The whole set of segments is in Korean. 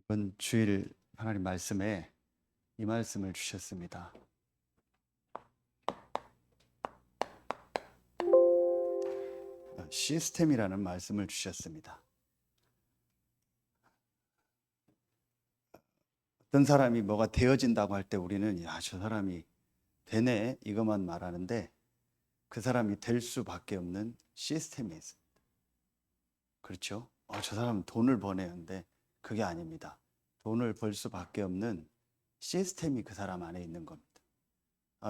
이번 주일 하나님 말씀에 이 말씀을 주셨습니다. 시스템이라는 말씀을 주셨습니다. 어떤 사람이 뭐가 되어진다고 할 때 우리는 저 사람이 되네 이것만 말하는데 그 사람이 될 수밖에 없는 시스템이 있습니다. 그렇죠? 저 사람은 돈을 버내는데 그게 아닙니다. 돈을 벌 수밖에 없는 시스템이 그 사람 안에 있는 겁니다.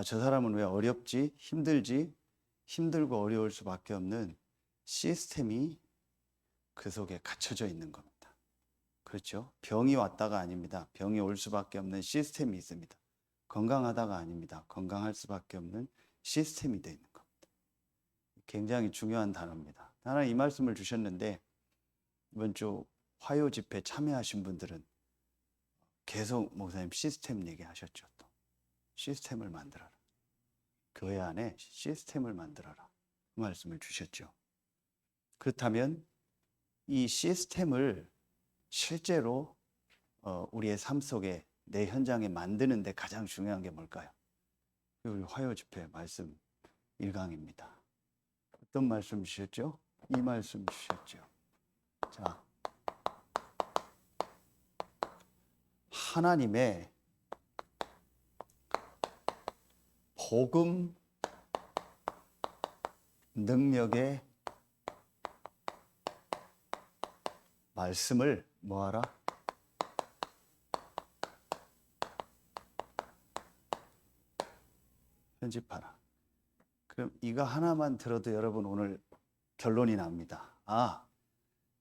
저 사람은 왜 어렵지? 힘들지? 힘들고 어려울 수밖에 없는 시스템이 그 속에 갖춰져 있는 겁니다. 그렇죠? 병이 왔다가 아닙니다. 병이 올 수밖에 없는 시스템이 있습니다. 건강하다가 아닙니다. 건강할 수밖에 없는 시스템이 되어 있는 겁니다. 굉장히 중요한 단어입니다. 하나님 이 말씀을 주셨는데 이번 주 화요 집회 참여하신 분들은 계속 목사님 시스템 얘기하셨죠. 또 시스템을 만들어라. 교회 안에 시스템을 만들어라. 그 말씀을 주셨죠. 그렇다면 이 시스템을 실제로 우리의 삶 속에 내 현장에 만드는데 가장 중요한 게 뭘까요? 우리 화요 집회 말씀 1강입니다. 어떤 말씀 주셨죠? 이 말씀 주셨죠. 자, 하나님의 복음 능력의 말씀을 뭐하라? 편집하라. 그럼 이거 하나만 들어도 여러분 오늘 결론이 납니다.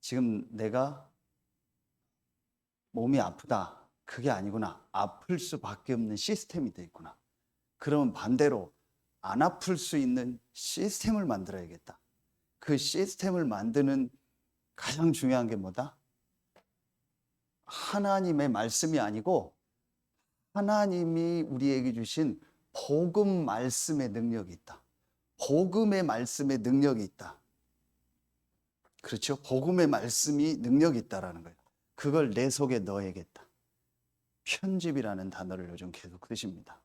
지금 내가 몸이 아프다. 그게 아니구나. 아플 수밖에 없는 시스템이 돼 있구나. 그러면 반대로 안 아플 수 있는 시스템을 만들어야겠다. 그 시스템을 만드는 가장 중요한 게 뭐다? 하나님의 말씀이 아니고 하나님이 우리에게 주신 복음 말씀의 능력이 있다. 복음의 말씀의 능력이 있다. 그렇죠? 복음의 말씀이 능력이 있다라는 거예요. 그걸 내 속에 넣어야겠다. 편집이라는 단어를 요즘 계속 쓰십니다.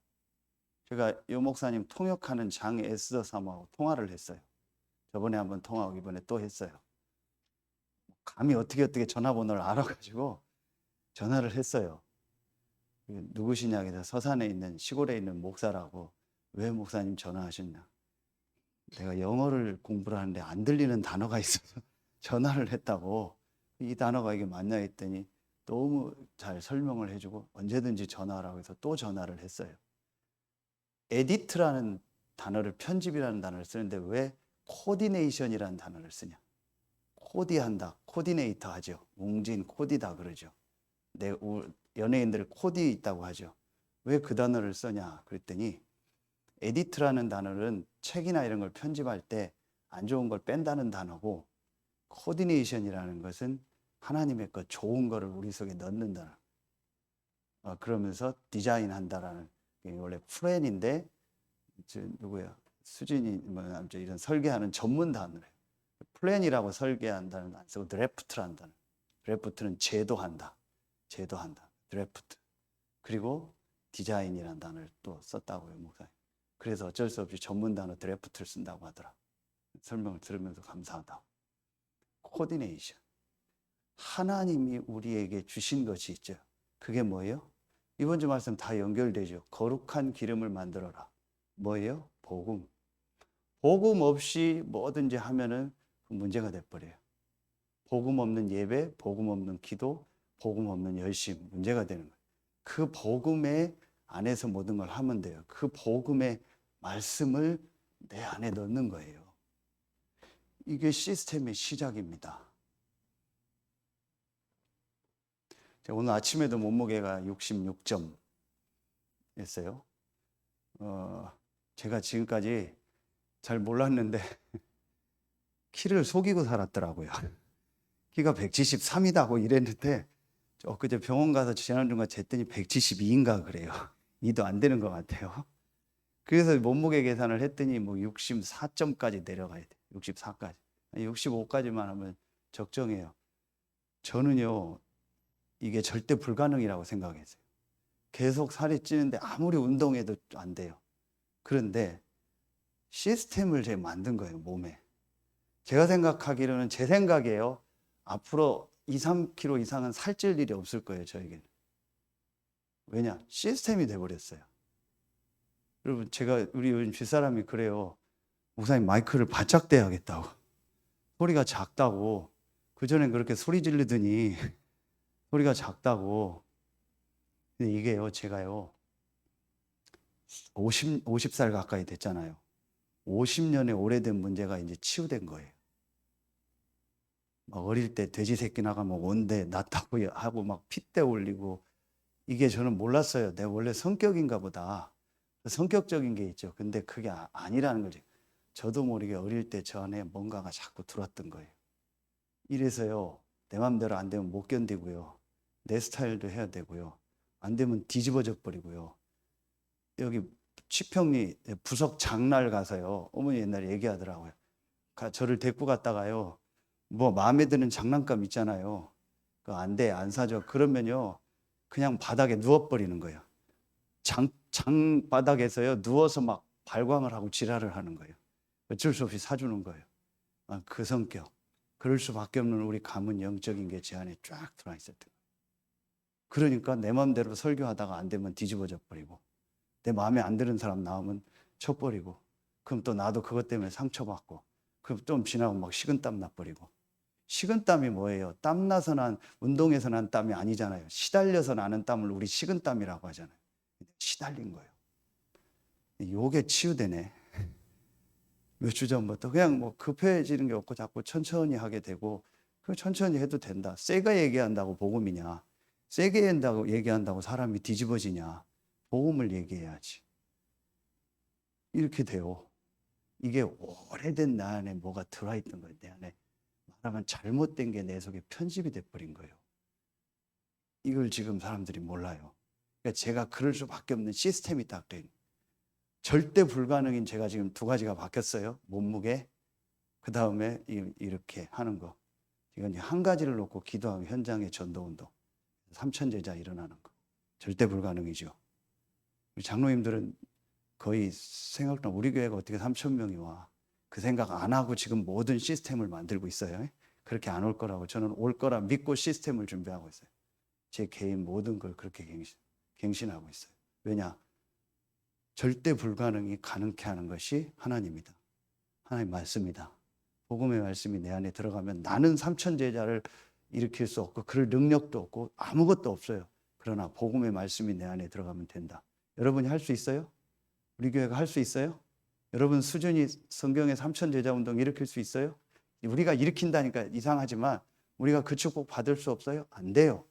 제가 요 목사님 통역하는 장 에스더 사모하고 통화를 했어요. 저번에 한번 통화하고 이번에 또 했어요. 감히 어떻게 전화번호를 알아가지고 전화를 했어요. 누구시냐 해서 서산에 있는 시골에 있는 목사라고. 왜 목사님 전화하셨냐? 내가 영어를 공부를 하는데 안 들리는 단어가 있어서 전화를 했다고. 이 단어가 이게 맞냐 했더니 너무 잘 설명을 해주고 언제든지 전화하라고 해서 또 전화를 했어요. 에디트라는 단어를 편집이라는 단어를 쓰는데 왜 코디네이션이라는 단어를 쓰냐? 코디한다, 코디네이터 하죠. 웅진 코디다 그러죠. 연예인들 코디 있다고 하죠. 왜 그 단어를 쓰냐 그랬더니 에디트라는 단어는 책이나 이런 걸 편집할 때 안 좋은 걸 뺀다는 단어고 코디네이션이라는 것은 하나님의 것 좋은 거를 우리 속에 넣는다. 그러면서 디자인한다라는 원래 플랜인데 누구야 수진이 뭐 이런 설계하는 전문 단어래요. 플랜이라고 설계한다는 안 쓰고 드래프트라는 단어. 드래프트는 제도한다. 드래프트. 그리고 디자인이라는 단어를 또 썼다고요, 목사님. 그래서 어쩔 수 없이 전문 단어 드래프트를 쓴다고 하더라. 설명을 들으면서 감사하다. 코디네이션. 하나님이 우리에게 주신 것이 있죠. 그게 뭐예요? 이번 주 말씀 다 연결되죠. 거룩한 기름을 만들어라. 뭐예요? 복음. 복음 없이 뭐든지 하면은 문제가 돼버려요. 복음 없는 예배, 복음 없는 기도, 복음 없는 열심, 문제가 되는 거예요. 그 복음의 안에서 모든 걸 하면 돼요. 그 복음의 말씀을 내 안에 넣는 거예요. 이게 시스템의 시작입니다. 오늘 아침에도 몸무게가 66점 였어요. 제가 지금까지 잘 몰랐는데 키를 속이고 살았더라고요. 키가 173이다고 이랬는데 엊그제 병원 가서 지난주가 쟀더니 172인가 그래요. 2도 안 되는 것 같아요. 그래서 몸무게 계산을 했더니 뭐 64점까지 내려가야 돼. 64까지. 65까지만 하면 적정해요. 저는요, 이게 절대 불가능이라고 생각했어요. 계속 살이 찌는데 아무리 운동해도 안 돼요. 그런데 시스템을 제가 만든 거예요, 몸에. 제가 생각하기로는, 제 생각이에요. 앞으로 2, 3kg 이상은 살찔 일이 없을 거예요, 저에게는. 왜냐? 시스템이 돼버렸어요. 여러분, 우리 요즘 집사람이 그래요. 목사님, 마이크를 바짝 대야겠다고. 소리가 작다고. 그전엔 그렇게 소리 지르더니 소리가 작다고. 근데 이게요, 제가요, 50살 가까이 됐잖아요. 50년의 오래된 문제가 이제 치유된 거예요. 막 어릴 때 돼지 새끼 나가면 온데 낫다고 하고 막 핏대 올리고, 이게 저는 몰랐어요. 내가 원래 성격인가 보다. 성격적인 게 있죠. 근데 그게 아니라는 거죠. 저도 모르게 어릴 때 저 안에 뭔가가 자꾸 들어왔던 거예요. 이래서요, 내 맘대로 안 되면 못 견디고요. 내 스타일도 해야 되고요. 안 되면 뒤집어져 버리고요. 여기 치평리 부석 장날 가서요, 어머니 옛날에 얘기하더라고요. 저를 데리고 갔다가요, 뭐 마음에 드는 장난감 있잖아요. 그거 안 돼, 안 사줘. 그러면요, 그냥 바닥에 누워버리는 거예요. 장바닥에서요, 누워서 막 발광을 하고 지랄을 하는 거예요. 어쩔 수 없이 사주는 거예요. 그 성격. 그럴 수밖에 없는 우리 가문 영적인 게 제 안에 쫙 들어와 있었던 거예요. 그러니까 내 마음대로 설교하다가 안 되면 뒤집어져 버리고, 내 마음에 안 드는 사람 나오면 쳐버리고, 그럼 또 나도 그것 때문에 상처받고, 그럼 좀 지나고 막 식은땀 나버리고. 식은땀이 뭐예요? 땀나서 운동에서 난 땀이 아니잖아요. 시달려서 나는 땀을 우리 식은땀이라고 하잖아요. 시달린 거예요. 요게 치유되네. 몇 주 전부터 그냥 뭐 급해지는 게 없고 자꾸 천천히 하게 되고, 그 천천히 해도 된다. 세게 얘기한다고 복음이냐? 세게 얘기한다고 사람이 뒤집어지냐? 복음을 얘기해야지. 이렇게 돼요. 이게 오래된 나 안에 뭐가 들어있던 거예요. 내 안에 말하면 잘못된 게 내 속에 편집이 돼버린 거예요. 이걸 지금 사람들이 몰라요. 그러니까 제가 그럴 수밖에 없는 시스템이 딱 돼 있는. 절대 불가능인 제가 지금 2가지가 바뀌었어요. 몸무게, 그 다음에 이렇게 하는 거. 이건 한 가지를 놓고 기도하면 현장의 전도운동. 3,000제자 일어나는 거. 절대 불가능이죠. 우리 장로님들은 거의 생각나, 우리 교회가 어떻게 3,000명이 와. 그 생각 안 하고 지금 모든 시스템을 만들고 있어요. 그렇게 안 올 거라고, 저는 올 거라 믿고 시스템을 준비하고 있어요. 제 개인 모든 걸 그렇게 갱신하고 있어요. 왜냐? 절대 불가능이 가능케 하는 것이 하나님이다. 하나님 말씀이다. 복음의 말씀이 내 안에 들어가면 나는 3,000제자를 일으킬 수 없고 그럴 능력도 없고 아무것도 없어요. 그러나 복음의 말씀이 내 안에 들어가면 된다. 여러분이 할 수 있어요? 우리 교회가 할 수 있어요? 여러분 수준이 성경의 3,000제자 운동 일으킬 수 있어요? 우리가 일으킨다니까 이상하지만 우리가 그 축복 받을 수 없어요? 안 돼요.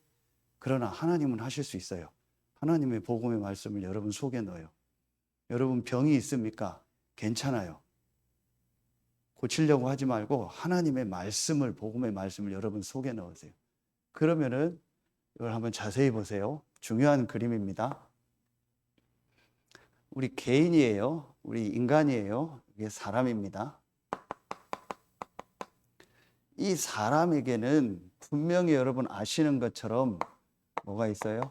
그러나 하나님은 하실 수 있어요. 하나님의 복음의 말씀을 여러분 속에 넣어요. 여러분 병이 있습니까? 괜찮아요. 고치려고 하지 말고 하나님의 말씀을, 복음의 말씀을 여러분 속에 넣으세요. 그러면은 이걸 한번 자세히 보세요. 중요한 그림입니다. 우리 개인이에요. 우리 인간이에요. 이게 사람입니다. 이 사람에게는 분명히 여러분 아시는 것처럼 뭐가 있어요?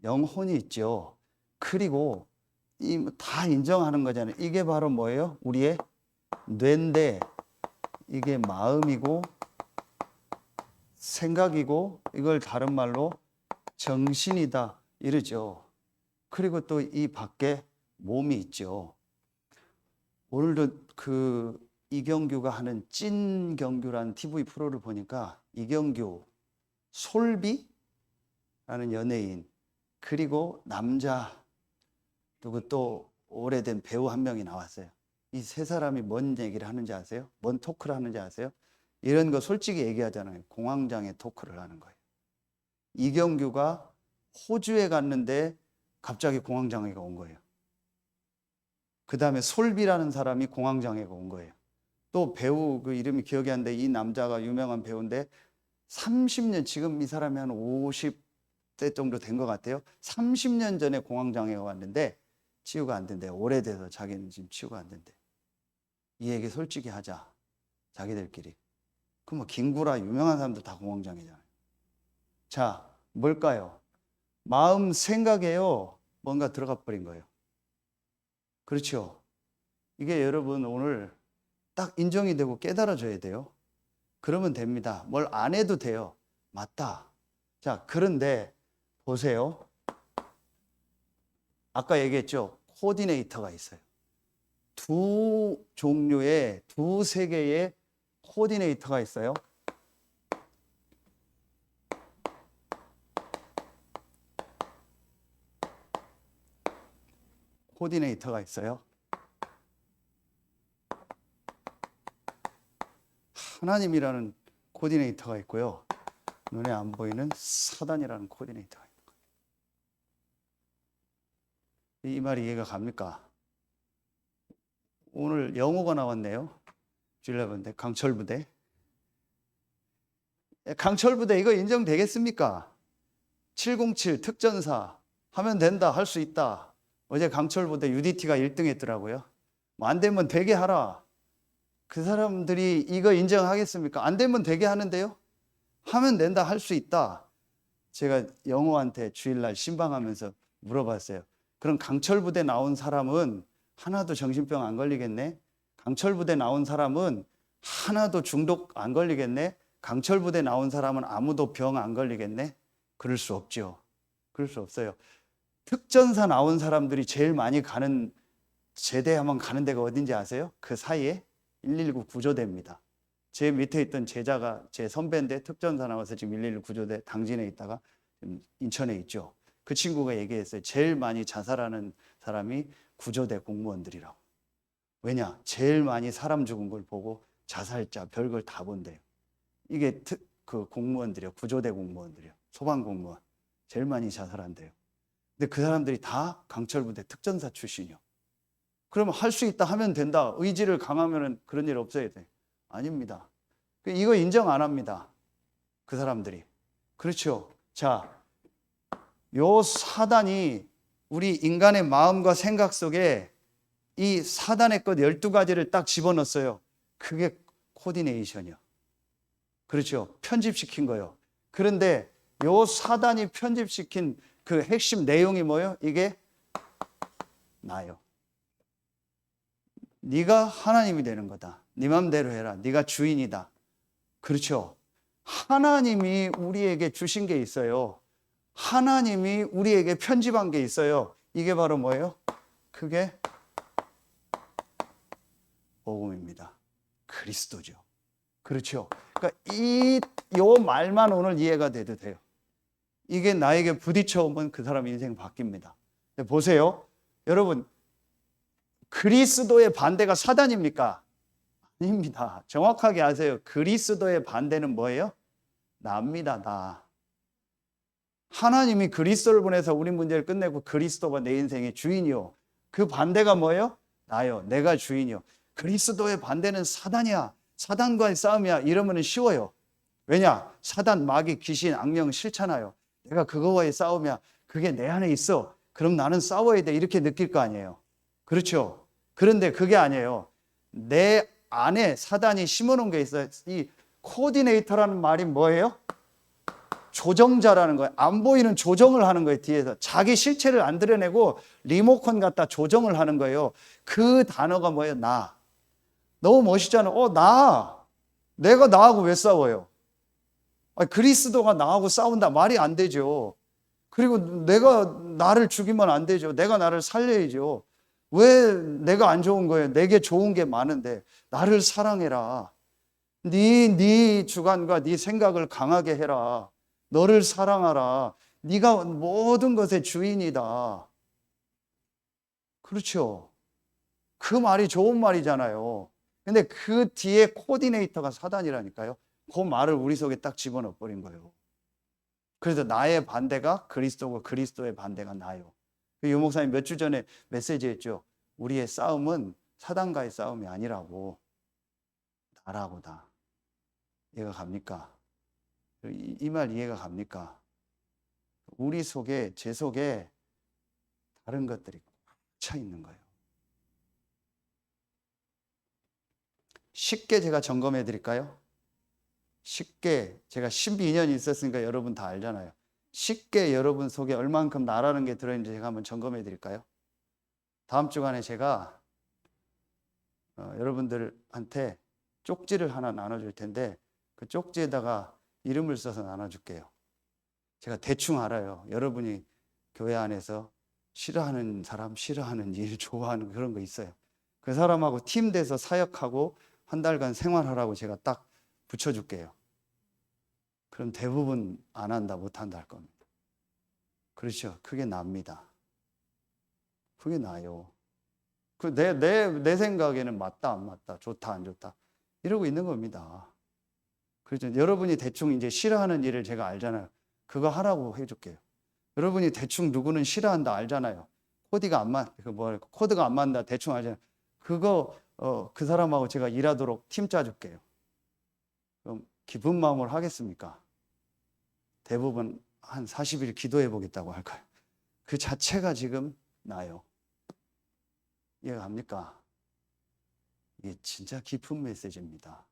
영혼이 있죠. 그리고 다 인정하는 거잖아요. 이게 바로 뭐예요? 우리의 뇌인데, 이게 마음이고 생각이고, 이걸 다른 말로 정신이다 이러죠. 그리고 또 이 밖에 몸이 있죠. 오늘도 이경규가 하는 찐경규라는 TV 프로를 보니까 이경규, 솔비라는 연예인, 그리고 남자 누구 또 오래된 배우 한 명이 나왔어요. 이 세 사람이 뭔 얘기를 하는지 아세요? 뭔 토크를 하는지 아세요? 이런 거 솔직히 얘기하잖아요. 공황장애 토크를 하는 거예요. 이경규가 호주에 갔는데 갑자기 공황장애가 온 거예요. 그 다음에 솔비라는 사람이 공황장애가 온 거예요. 또 배우 그 이름이 기억이 안 나는데 이 남자가 유명한 배우인데 30년, 지금 이 사람이 한 50대 정도 된 것 같아요. 30년 전에 공황장애가 왔는데 치유가 안 된대요. 오래돼서 자기는 지금 치유가 안 된대. 이 얘기 솔직히 하자. 자기들끼리. 그럼 뭐 김구라 유명한 사람들 다 공황장애잖아요. 자, 뭘까요? 마음 생각에요. 뭔가 들어가 버린 거예요. 그렇죠? 이게 여러분 오늘 딱 인정이 되고 깨달아져야 돼요. 그러면 됩니다. 뭘 안 해도 돼요. 맞다. 자, 그런데 보세요. 아까 얘기했죠? 코디네이터가 있어요. 두 종류의, 두세 개의 코디네이터가 있어요. 코디네이터가 있어요. 하나님이라는 코디네이터가 있고요. 눈에 안 보이는 사단이라는 코디네이터가 있는 거예요. 이 말이 이해가 갑니까? 오늘 영어가 나왔네요. 주일날부대 강철부대. 강철부대 이거 인정되겠습니까? 707 특전사 하면 된다, 할 수 있다. 어제 강철부대 UDT가 1등 했더라고요. 뭐 안 되면 되게 하라. 그 사람들이 이거 인정하겠습니까? 안 되면 되게 하는데요. 하면 된다, 할 수 있다. 제가 영호한테 주일날 신방하면서 물어봤어요. 그럼 강철부대 나온 사람은 하나도 정신병 안 걸리겠네? 강철부대 나온 사람은 하나도 중독 안 걸리겠네? 강철부대 나온 사람은 아무도 병 안 걸리겠네? 그럴 수 없죠. 그럴 수 없어요. 특전사 나온 사람들이 제일 많이 가는 제대하면 가는 데가 어딘지 아세요? 그 사이에 119 구조대입니다. 제 밑에 있던 제자가 제 선배인데 특전사 나와서 지금 119 구조대 당진에 있다가 인천에 있죠. 그 친구가 얘기했어요. 제일 많이 자살하는 사람이 구조대 공무원들이라고. 왜냐? 제일 많이 사람 죽은 걸 보고 자살자 별걸 다 본대요. 이게 그 공무원들이요. 구조대 공무원들이요. 소방공무원. 제일 많이 자살한대요. 근데 그 사람들이 다 강철부대 특전사 출신이요. 그러면 할 수 있다 하면 된다. 의지를 강하면 그런 일 없어야 돼. 아닙니다. 이거 인정 안 합니다. 그 사람들이. 그렇죠. 자, 요 사단이 우리 인간의 마음과 생각 속에 이 사단의 것 12가지를 딱 집어넣었어요. 그게 코디네이션이요. 그렇죠. 편집시킨 거예요. 그런데 요 사단이 편집시킨 그 핵심 내용이 뭐예요? 이게 나요. 네가 하나님이 되는 거다. 네 맘대로 해라. 네가 주인이다. 그렇죠. 하나님이 우리에게 주신 게 있어요. 하나님이 우리에게 편집한 게 있어요. 이게 바로 뭐예요? 그게 복음입니다. 그리스도죠. 그렇죠. 그러니까 요 말만 오늘 이해가 돼도 돼요. 이게 나에게 부딪혀오면 그 사람 인생 바뀝니다. 보세요. 여러분, 그리스도의 반대가 사단입니까? 아닙니다. 정확하게 아세요. 그리스도의 반대는 뭐예요? 나입니다. 나. 하나님이 그리스도를 보내서 우리 문제를 끝내고 그리스도가 내 인생의 주인이요. 그 반대가 뭐예요? 나요. 내가 주인이요. 그리스도의 반대는 사단이야. 사단과의 싸움이야. 이러면 쉬워요. 왜냐? 사단, 마귀, 귀신, 악령 싫잖아요. 내가 그거와의 싸움이야. 그게 내 안에 있어. 그럼 나는 싸워야 돼. 이렇게 느낄 거 아니에요. 그렇죠? 그런데 그게 아니에요. 내 안에 사단이 심어놓은 게 있어요. 이 코디네이터라는 말이 뭐예요? 조정자라는 거예요. 안 보이는 조정을 하는 거예요. 뒤에서 자기 실체를 안 드러내고 리모컨 갖다 조정을 하는 거예요. 그 단어가 뭐예요? 나. 너무 멋있잖아. 나. 내가 나하고 왜 싸워요? 그리스도가 나하고 싸운다 말이 안 되죠. 그리고 내가 나를 죽이면 안 되죠. 내가 나를 살려야죠. 왜 내가 안 좋은 거예요? 내게 좋은 게 많은데 나를 사랑해라. 네 주관과 네 생각을 강하게 해라. 너를 사랑하라. 네가 모든 것의 주인이다. 그렇죠. 그 말이 좋은 말이잖아요. 근데 그 뒤에 코디네이터가 사단이라니까요. 그 말을 우리 속에 딱 집어넣어 버린 거예요. 그래서 나의 반대가 그리스도고 그리스도의 반대가 나요. 유 목사님 몇 주 전에 메시지 했죠. 우리의 싸움은 사단과의 싸움이 아니라고. 나라고다. 이해가 갑니까? 이 말 이해가 갑니까? 우리 속에, 제 속에 다른 것들이 차 있는 거예요. 쉽게 제가 점검해 드릴까요? 쉽게 제가 12년 있었으니까 여러분 다 알잖아요. 쉽게 여러분 속에 얼만큼 나라는 게 들어있는지 제가 한번 점검해 드릴까요? 다음 주간에 제가 여러분들한테 쪽지를 하나 나눠줄 텐데 그 쪽지에다가 이름을 써서 나눠줄게요. 제가 대충 알아요. 여러분이 교회 안에서 싫어하는 사람, 싫어하는 일, 좋아하는 그런 거 있어요. 그 사람하고 팀 돼서 사역하고 한 달간 생활하라고 제가 딱 붙여줄게요. 그럼 대부분 안 한다, 못 한다 할 겁니다. 그렇죠. 그게 납니다. 그게 나요. 내 생각에는 맞다, 안 맞다, 좋다, 안 좋다. 이러고 있는 겁니다. 그렇죠. 여러분이 대충 이제 싫어하는 일을 제가 알잖아요. 그거 하라고 해줄게요. 여러분이 대충 누구는 싫어한다 알잖아요. 코드가 안 맞는다 대충 알잖아요. 그거 그 사람하고 제가 일하도록 팀 짜줄게요. 그럼 기쁜 마음으로 하겠습니까? 대부분 한 40일 기도해 보겠다고 할까요? 그 자체가 지금 나요. 이해갑니까? 이게 진짜 깊은 메시지입니다.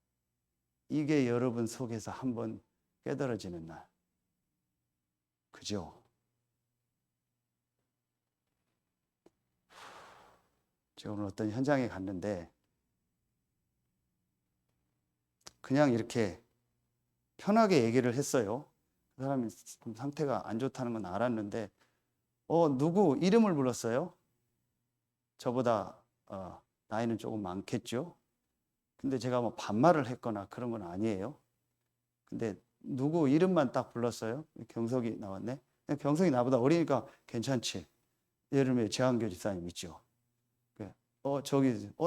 이게 여러분 속에서 한번 깨달아지는 날. 그죠? 제가 오늘 어떤 현장에 갔는데 그냥 이렇게 편하게 얘기를 했어요. 그 사람이 좀 상태가 안 좋다는 건 알았는데 누구 이름을 불렀어요. 저보다 나이는 조금 많겠죠. 근데 제가 뭐 반말을 했거나 그런 건 아니에요. 근데 누구 이름만 딱 불렀어요. 경석이 나왔네. 경석이 나보다 어리니까 괜찮지. 예를 들면 재한교 집사님 있죠.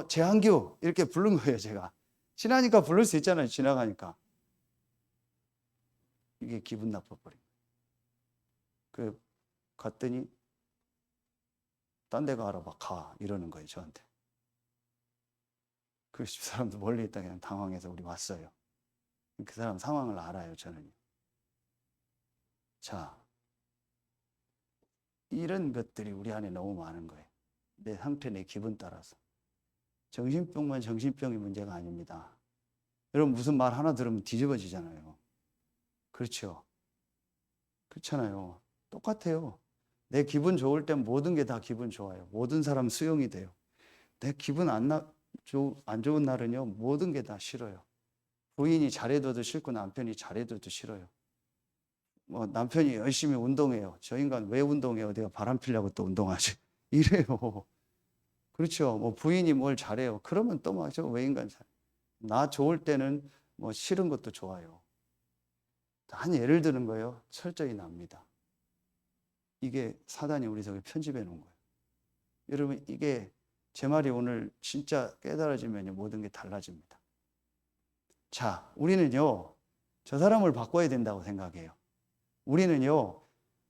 재한교 이렇게 부른 거예요. 제가 친하니까 부를 수 있잖아요. 지나가니까. 이게 기분 나빠버린 거예요. 갔더니 딴 데 가라 가 이러는 거예요. 저한테. 그 집사람도 멀리 있다 그냥 당황해서 우리 왔어요. 그 사람 상황을 알아요. 저는. 자, 이런 것들이 우리 안에 너무 많은 거예요. 내 상태, 내 기분 따라서. 정신병만 정신병이 문제가 아닙니다. 여러분 무슨 말 하나 들으면 뒤집어지잖아요. 그렇죠? 그렇잖아요. 똑같아요. 내 기분 좋을 땐 모든 게 다 기분 좋아요. 모든 사람 수용이 돼요. 내 기분 안 좋은 날은요, 모든 게 다 싫어요. 부인이 잘해줘도 싫고 남편이 잘해줘도 싫어요. 남편이 열심히 운동해요. 저 인간 왜 운동해요? 내가 바람 피려고 또 운동하지. 이래요. 그렇죠. 부인이 뭘 잘해요. 그러면 또 막 왜 인간 잘해. 나 좋을 때는 싫은 것도 좋아요. 한 예를 드는 거예요. 철저히 납니다. 이게 사단이 우리 속에 편집해 놓은 거예요. 여러분 이게 제 말이 오늘 진짜 깨달아지면 모든 게 달라집니다. 자, 우리는요. 저 사람을 바꿔야 된다고 생각해요. 우리는요.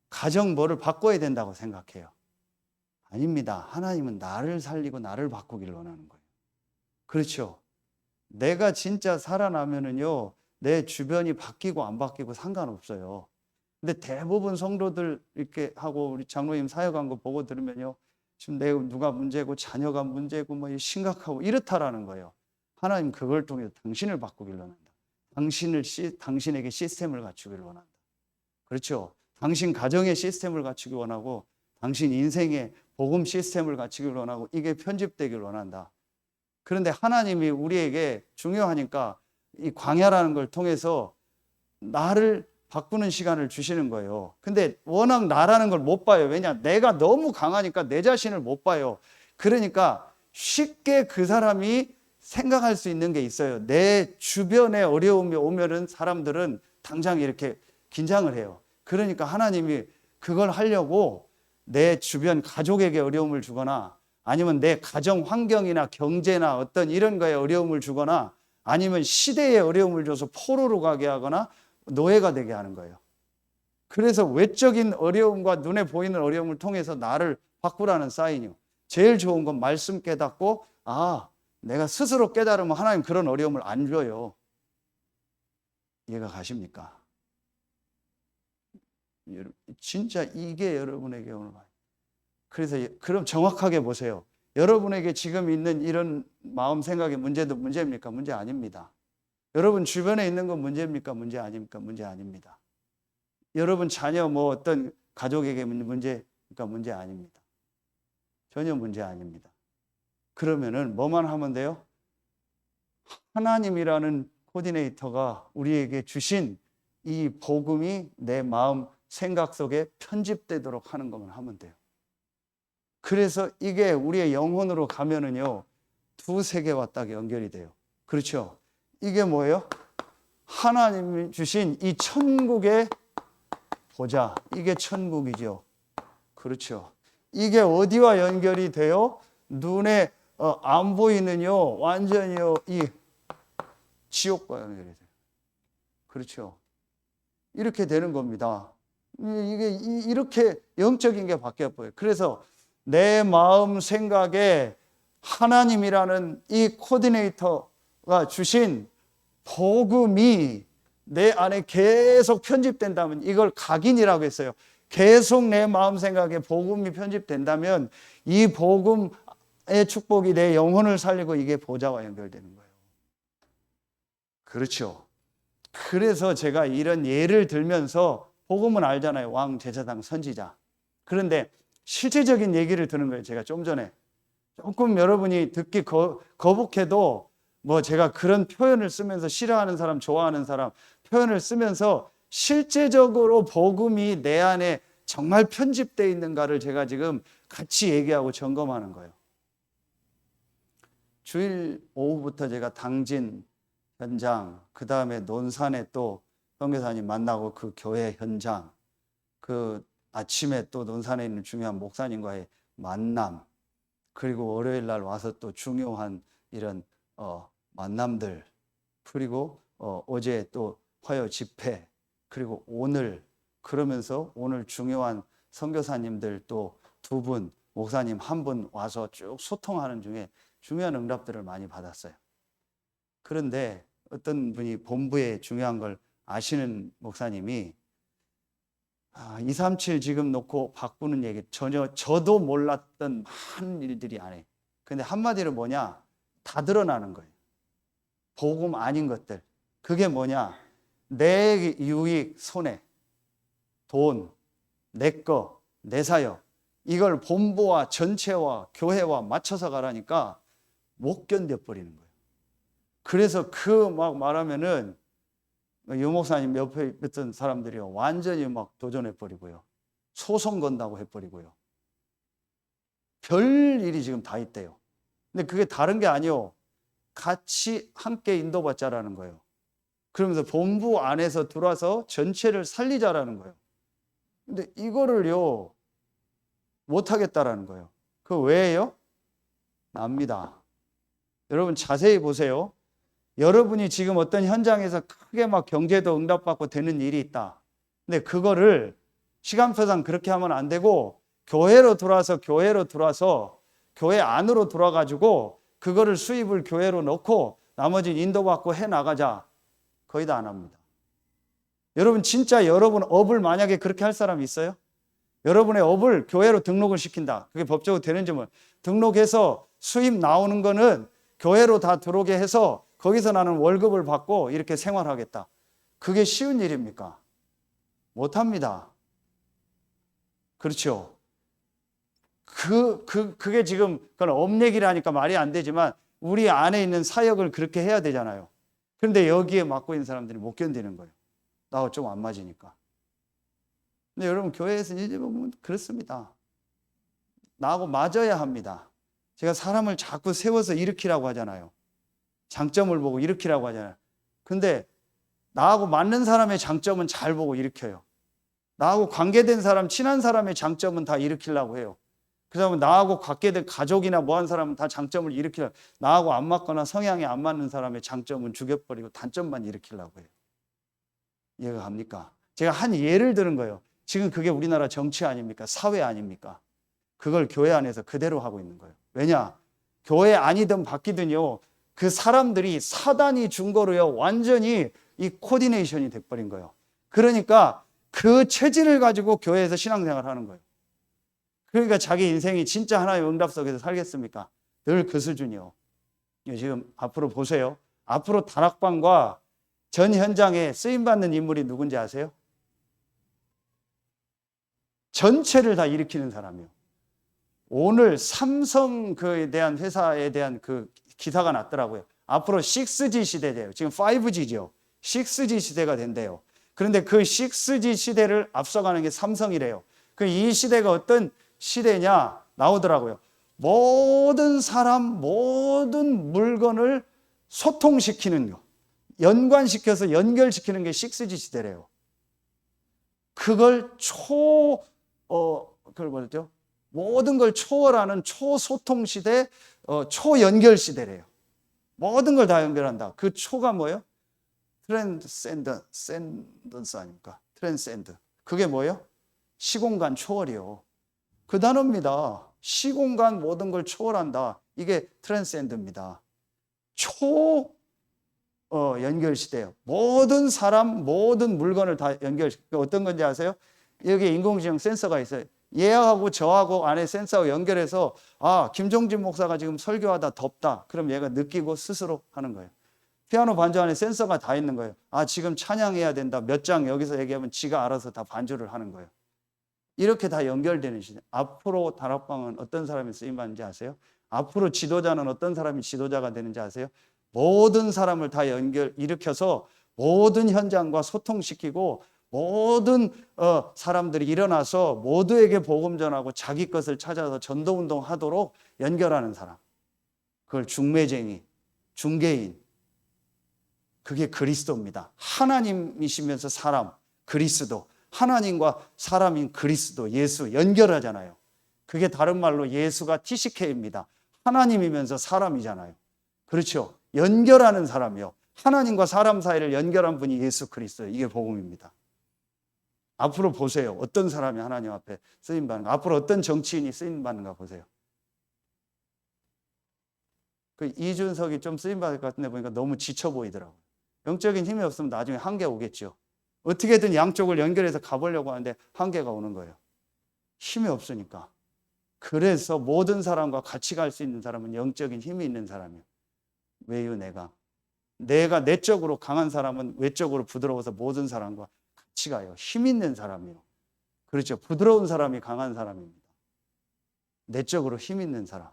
가정 뭐를 바꿔야 된다고 생각해요. 아닙니다. 하나님은 나를 살리고 나를 바꾸기를 원하는 거예요. 그렇죠. 내가 진짜 살아나면은요. 내 주변이 바뀌고 안 바뀌고 상관없어요. 근데 대부분 성도들 이렇게 하고 우리 장로님 사역한 거 보고 들으면요. 지금 누가 문제고 자녀가 문제고 심각하고 이렇다라는 거예요. 하나님 그걸 통해서 당신을 바꾸기를 원한다. 당신에게 시스템을 갖추기를 원한다. 그렇죠. 당신 가정의 시스템을 갖추기 원하고 당신 인생의 복음 시스템을 갖추기를 원하고 이게 편집되기를 원한다. 그런데 하나님이 우리에게 중요하니까 이 광야라는 걸 통해서 나를 바꾸는 시간을 주시는 거예요. 근데 워낙 나라는 걸 못 봐요. 왜냐? 내가 너무 강하니까 내 자신을 못 봐요. 그러니까 쉽게 그 사람이 생각할 수 있는 게 있어요. 내 주변에 어려움이 오면은 사람들은 당장 이렇게 긴장을 해요. 그러니까 하나님이 그걸 하려고 내 주변 가족에게 어려움을 주거나 아니면 내 가정 환경이나 경제나 어떤 이런 거에 어려움을 주거나 아니면 시대에 어려움을 줘서 포로로 가게 하거나 노예가 되게 하는 거예요. 그래서 외적인 어려움과 눈에 보이는 어려움을 통해서 나를 바꾸라는 사인이요. 제일 좋은 건 말씀 깨닫고 내가 스스로 깨달으면 하나님 그런 어려움을 안 줘요. 이해가 가십니까? 진짜 이게 여러분에게 오늘 그래서 그럼 정확하게 보세요. 여러분에게 지금 있는 이런 마음 생각의 문제도 문제입니까? 문제 아닙니다. 여러분 주변에 있는 건 문제입니까? 문제 아닙니까? 문제 아닙니다. 여러분 자녀 뭐 어떤 가족에게 문제니까 문제 아닙니다. 전혀 문제 아닙니다. 그러면은 뭐만 하면 돼요? 하나님이라는 코디네이터가 우리에게 주신 이 복음이 내 마음 생각 속에 편집되도록 하는 것만 하면 돼요. 그래서 이게 우리의 영혼으로 가면은요, 두 세계와 딱 연결이 돼요. 그렇죠? 이게 뭐예요? 하나님이 주신 이 천국의 보좌, 이게 천국이죠. 그렇죠? 이게 어디와 연결이 돼요? 눈에 안 보이는요, 완전히요, 이 지옥과 연결이 돼요. 그렇죠? 이렇게 되는 겁니다. 이게 이렇게 영적인 게 바뀌어 보여요. 그래서 내 마음 생각에 하나님이라는 이 코디네이터가 주신 복음이 내 안에 계속 편집된다면, 이걸 각인이라고 했어요. 계속 내 마음 생각에 복음이 편집된다면 이 복음의 축복이 내 영혼을 살리고 이게 보좌와 연결되는 거예요. 그렇죠. 그래서 제가 이런 예를 들면서, 복음은 알잖아요. 왕, 제사장, 선지자. 그런데 실제적인 얘기를 드는 거예요. 제가 좀 전에 조금 여러분이 듣기 거북해도 뭐 제가 그런 표현을 쓰면서, 싫어하는 사람, 좋아하는 사람 표현을 쓰면서 실제적으로 복음이 내 안에 정말 편집되어 있는가를 제가 지금 같이 얘기하고 점검하는 거예요. 주일 오후부터 제가 당진 현장, 그 다음에 논산에 또 선교사님 만나고 그 교회 현장, 그 아침에 또 논산에 있는 중요한 목사님과의 만남, 그리고 월요일 날 와서 또 중요한 이런 만남들, 그리고 어제 또 화요 집회, 그리고 오늘, 그러면서 오늘 중요한 선교사님들 또 두 분, 목사님 한 분 와서 쭉 소통하는 중에 중요한 응답들을 많이 받았어요. 그런데 어떤 분이 본부에 중요한 걸 아시는 목사님이 237 지금 놓고 바꾸는 얘기, 전혀 저도 몰랐던 많은 일들이 안 해. 근데 한마디로 뭐냐? 다 드러나는 거예요. 복음 아닌 것들. 그게 뭐냐? 내 유익, 손해, 돈, 내 거, 내 사역, 이걸 본부와 전체와 교회와 맞춰서 가라니까 못 견뎌버리는 거예요. 그래서 그 막 말하면은 유 목사님 옆에 있던 사람들이 완전히 막 도전해버리고요. 소송 건다고 해버리고요. 별 일이 지금 다 있대요. 근데 그게 다른 게 아니요. 같이 함께 인도받자라는 거예요. 그러면서 본부 안에서 들어와서 전체를 살리자라는 거예요. 근데 이거를요, 못하겠다라는 거예요. 그 왜예요? 납니다. 여러분 자세히 보세요. 여러분이 지금 어떤 현장에서 크게 막 경제도 응답받고 되는 일이 있다. 근데 그거를 시간표상 그렇게 하면 안 되고, 교회로 들어와서 교회 안으로 들어와가지고 그거를 수입을 교회로 넣고 나머지는 인도받고 해 나가자. 거의 다 안 합니다. 여러분 진짜 여러분 업을 만약에 그렇게 할 사람이 있어요? 여러분의 업을 교회로 등록을 시킨다. 그게 법적으로 되는지 뭐, 등록해서 수입 나오는 거는 교회로 다 들어오게 해서 거기서 나는 월급을 받고 이렇게 생활하겠다. 그게 쉬운 일입니까? 못합니다. 그렇죠? 그게 지금, 그건 업 얘기를 하니까 말이 안 되지만 우리 안에 있는 사역을 그렇게 해야 되잖아요. 그런데 여기에 맡고 있는 사람들이 못 견디는 거예요. 나하고 좀 안 맞으니까. 근데 여러분 교회에서 이제 보면 그렇습니다. 나하고 맞아야 합니다. 제가 사람을 자꾸 세워서 일으키라고 하잖아요. 장점을 보고 일으키라고 하잖아요. 근데 나하고 맞는 사람의 장점은 잘 보고 일으켜요. 나하고 관계된 사람, 친한 사람의 장점은 다 일으키려고 해요. 그 다음에 나하고 관계된 가족이나 뭐한 사람은 다 장점을 일으키려고 해요. 나하고 안 맞거나 성향이 안 맞는 사람의 장점은 죽여버리고 단점만 일으키려고 해요. 이해가 갑니까? 제가 한 예를 들은 거예요. 지금 그게 우리나라 정치 아닙니까? 사회 아닙니까? 그걸 교회 안에서 그대로 하고 있는 거예요. 왜냐? 교회 아니든 바뀌든요, 그 사람들이 사단이 준 거로요, 완전히 이 코디네이션이 돼버린 거예요. 그러니까 그 체질을 가지고 교회에서 신앙생활을 하는 거예요. 그러니까 자기 인생이 진짜 하나의 응답 속에서 살겠습니까? 늘 그 수준이요. 지금 앞으로 보세요. 앞으로 다락방과 전 현장에 쓰임받는 인물이 누군지 아세요? 전체를 다 일으키는 사람이요. 오늘 삼성에 대한 회사에 대한 그 기사가 났더라고요. 앞으로 6G 시대예요. 지금 5G죠. 6G 시대가 된대요. 그런데 그 6G 시대를 앞서가는 게 삼성이래요. 그 이 시대가 어떤 시대냐 나오더라고요. 모든 사람, 모든 물건을 소통시키는 거, 연관시켜서 연결시키는 게 6G 시대래요. 그걸 그걸 뭐죠? 모든 걸 초월하는 초소통 시대, 초연결 시대래요. 모든 걸 다 연결한다. 그 초가 뭐예요? 트랜센던스 아닙니까? 트랜센드. 그게 뭐예요? 시공간 초월이요. 그 단어입니다. 시공간 모든 걸 초월한다. 이게 트랜센드입니다. 연결 시대예요. 모든 사람, 모든 물건을 다 연결시키고 어떤 건지 아세요? 여기 인공지능 센서가 있어요. 얘하고 저하고 안에 센서하고 연결해서 김종진 목사가 지금 설교하다 덥다. 그럼 얘가 느끼고 스스로 하는 거예요. 피아노 반주 안에 센서가 다 있는 거예요. 지금 찬양해야 된다. 몇 장 여기서 얘기하면 지가 알아서 다 반주를 하는 거예요. 이렇게 다 연결되는 시대. 앞으로 다락방은 어떤 사람이 쓰임받는지 아세요? 앞으로 지도자는 어떤 사람이 지도자가 되는지 아세요? 모든 사람을 다 일으켜서 모든 현장과 소통시키고 모든 사람들이 일어나서 모두에게 복음 전하고 자기 것을 찾아서 전도운동 하도록 연결하는 사람. 그걸 중매쟁이, 중개인. 그게 그리스도입니다. 하나님이시면서 사람, 그리스도. 하나님과 사람인 그리스도, 예수 연결하잖아요. 그게 다른 말로 예수가 TCK입니다. 하나님이면서 사람이잖아요. 그렇죠? 연결하는 사람이요. 하나님과 사람 사이를 연결한 분이 예수 그리스도. 이게 복음입니다. 앞으로 보세요. 어떤 사람이 하나님 앞에 쓰임받는가. 앞으로 어떤 정치인이 쓰임받는가 보세요. 그 이준석이 좀 쓰임받을 것 같은데 보니까 너무 지쳐 보이더라고요. 영적인 힘이 없으면 나중에 한계 오겠죠. 어떻게든 양쪽을 연결해서 가보려고 하는데 한계가 오는 거예요. 힘이 없으니까. 그래서 모든 사람과 같이 갈 수 있는 사람은 영적인 힘이 있는 사람이에요. 왜요? 내가 내적으로 강한 사람은 외적으로 부드러워서 모든 사람과 같이 가요. 힘 있는 사람이요. 그렇죠. 부드러운 사람이 강한 사람입니다. 내적으로 힘 있는 사람.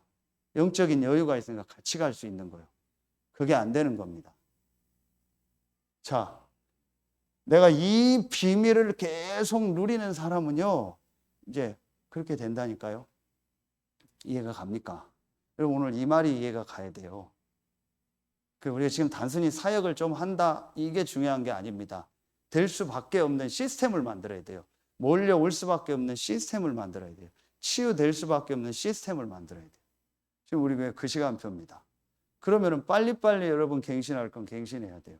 영적인 여유가 있으니까 같이 갈 수 있는 거예요. 그게 안 되는 겁니다. 자, 내가 이 비밀을 계속 누리는 사람은요, 이제 그렇게 된다니까요. 이해가 갑니까? 여러분, 오늘 이 말이 이해가 가야 돼요. 우리가 지금 단순히 사역을 좀 한다, 이게 중요한 게 아닙니다. 될 수밖에 없는 시스템을 만들어야 돼요. 몰려올 수밖에 없는 시스템을 만들어야 돼요. 치유될 수밖에 없는 시스템을 만들어야 돼요. 지금 우리 교회 그 시간표입니다. 그러면은 빨리빨리 여러분 갱신할 건 갱신해야 돼요.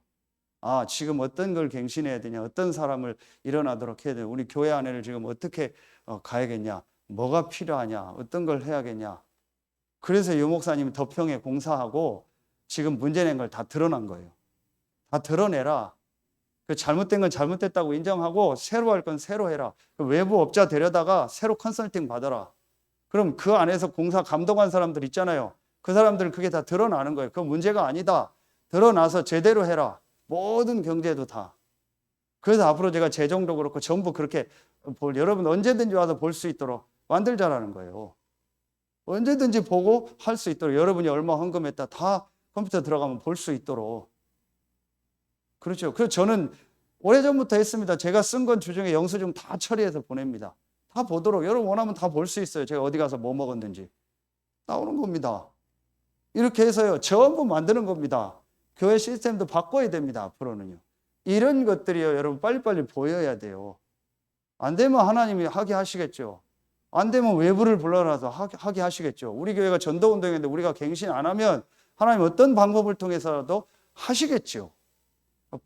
지금 어떤 걸 갱신해야 되냐, 어떤 사람을 일어나도록 해야 돼요. 우리 교회 안에를 지금 어떻게 가야겠냐, 뭐가 필요하냐, 어떤 걸 해야겠냐. 그래서 유 목사님이 덕평에 공사하고 지금 문제 낸 걸 다 드러난 거예요. 다 드러내라. 그 잘못된 건 잘못됐다고 인정하고 새로 할 건 새로 해라. 그 외부 업자 데려다가 새로 컨설팅 받아라. 그럼 그 안에서 공사 감독한 사람들 있잖아요. 그 사람들은 그게 다 드러나는 거예요. 그건 문제가 아니다. 드러나서 제대로 해라. 모든 경제도 다. 그래서 앞으로 제가 재정도 그렇고 전부 그렇게 여러분 언제든지 와서 볼 수 있도록 만들자라는 거예요. 언제든지 보고 할 수 있도록 여러분이 얼마 헌금했다 다 컴퓨터 들어가면 볼 수 있도록. 그렇죠. 그래서 저는 오래전부터 했습니다. 제가 쓴 건 주중에 영수증 다 처리해서 보냅니다. 다 보도록 여러분 원하면 다 볼 수 있어요. 제가 어디 가서 뭐 먹었는지. 나오는 겁니다. 이렇게 해서요. 전부 만드는 겁니다. 교회 시스템도 바꿔야 됩니다. 앞으로는요. 이런 것들이요. 여러분 빨리빨리 보여야 돼요. 안 되면 하나님이 하게 하시겠죠. 안 되면 외부를 불러놔서 하게 하시겠죠. 우리 교회가 전도운동인데 우리가 갱신 안 하면 하나님 어떤 방법을 통해서라도 하시겠죠.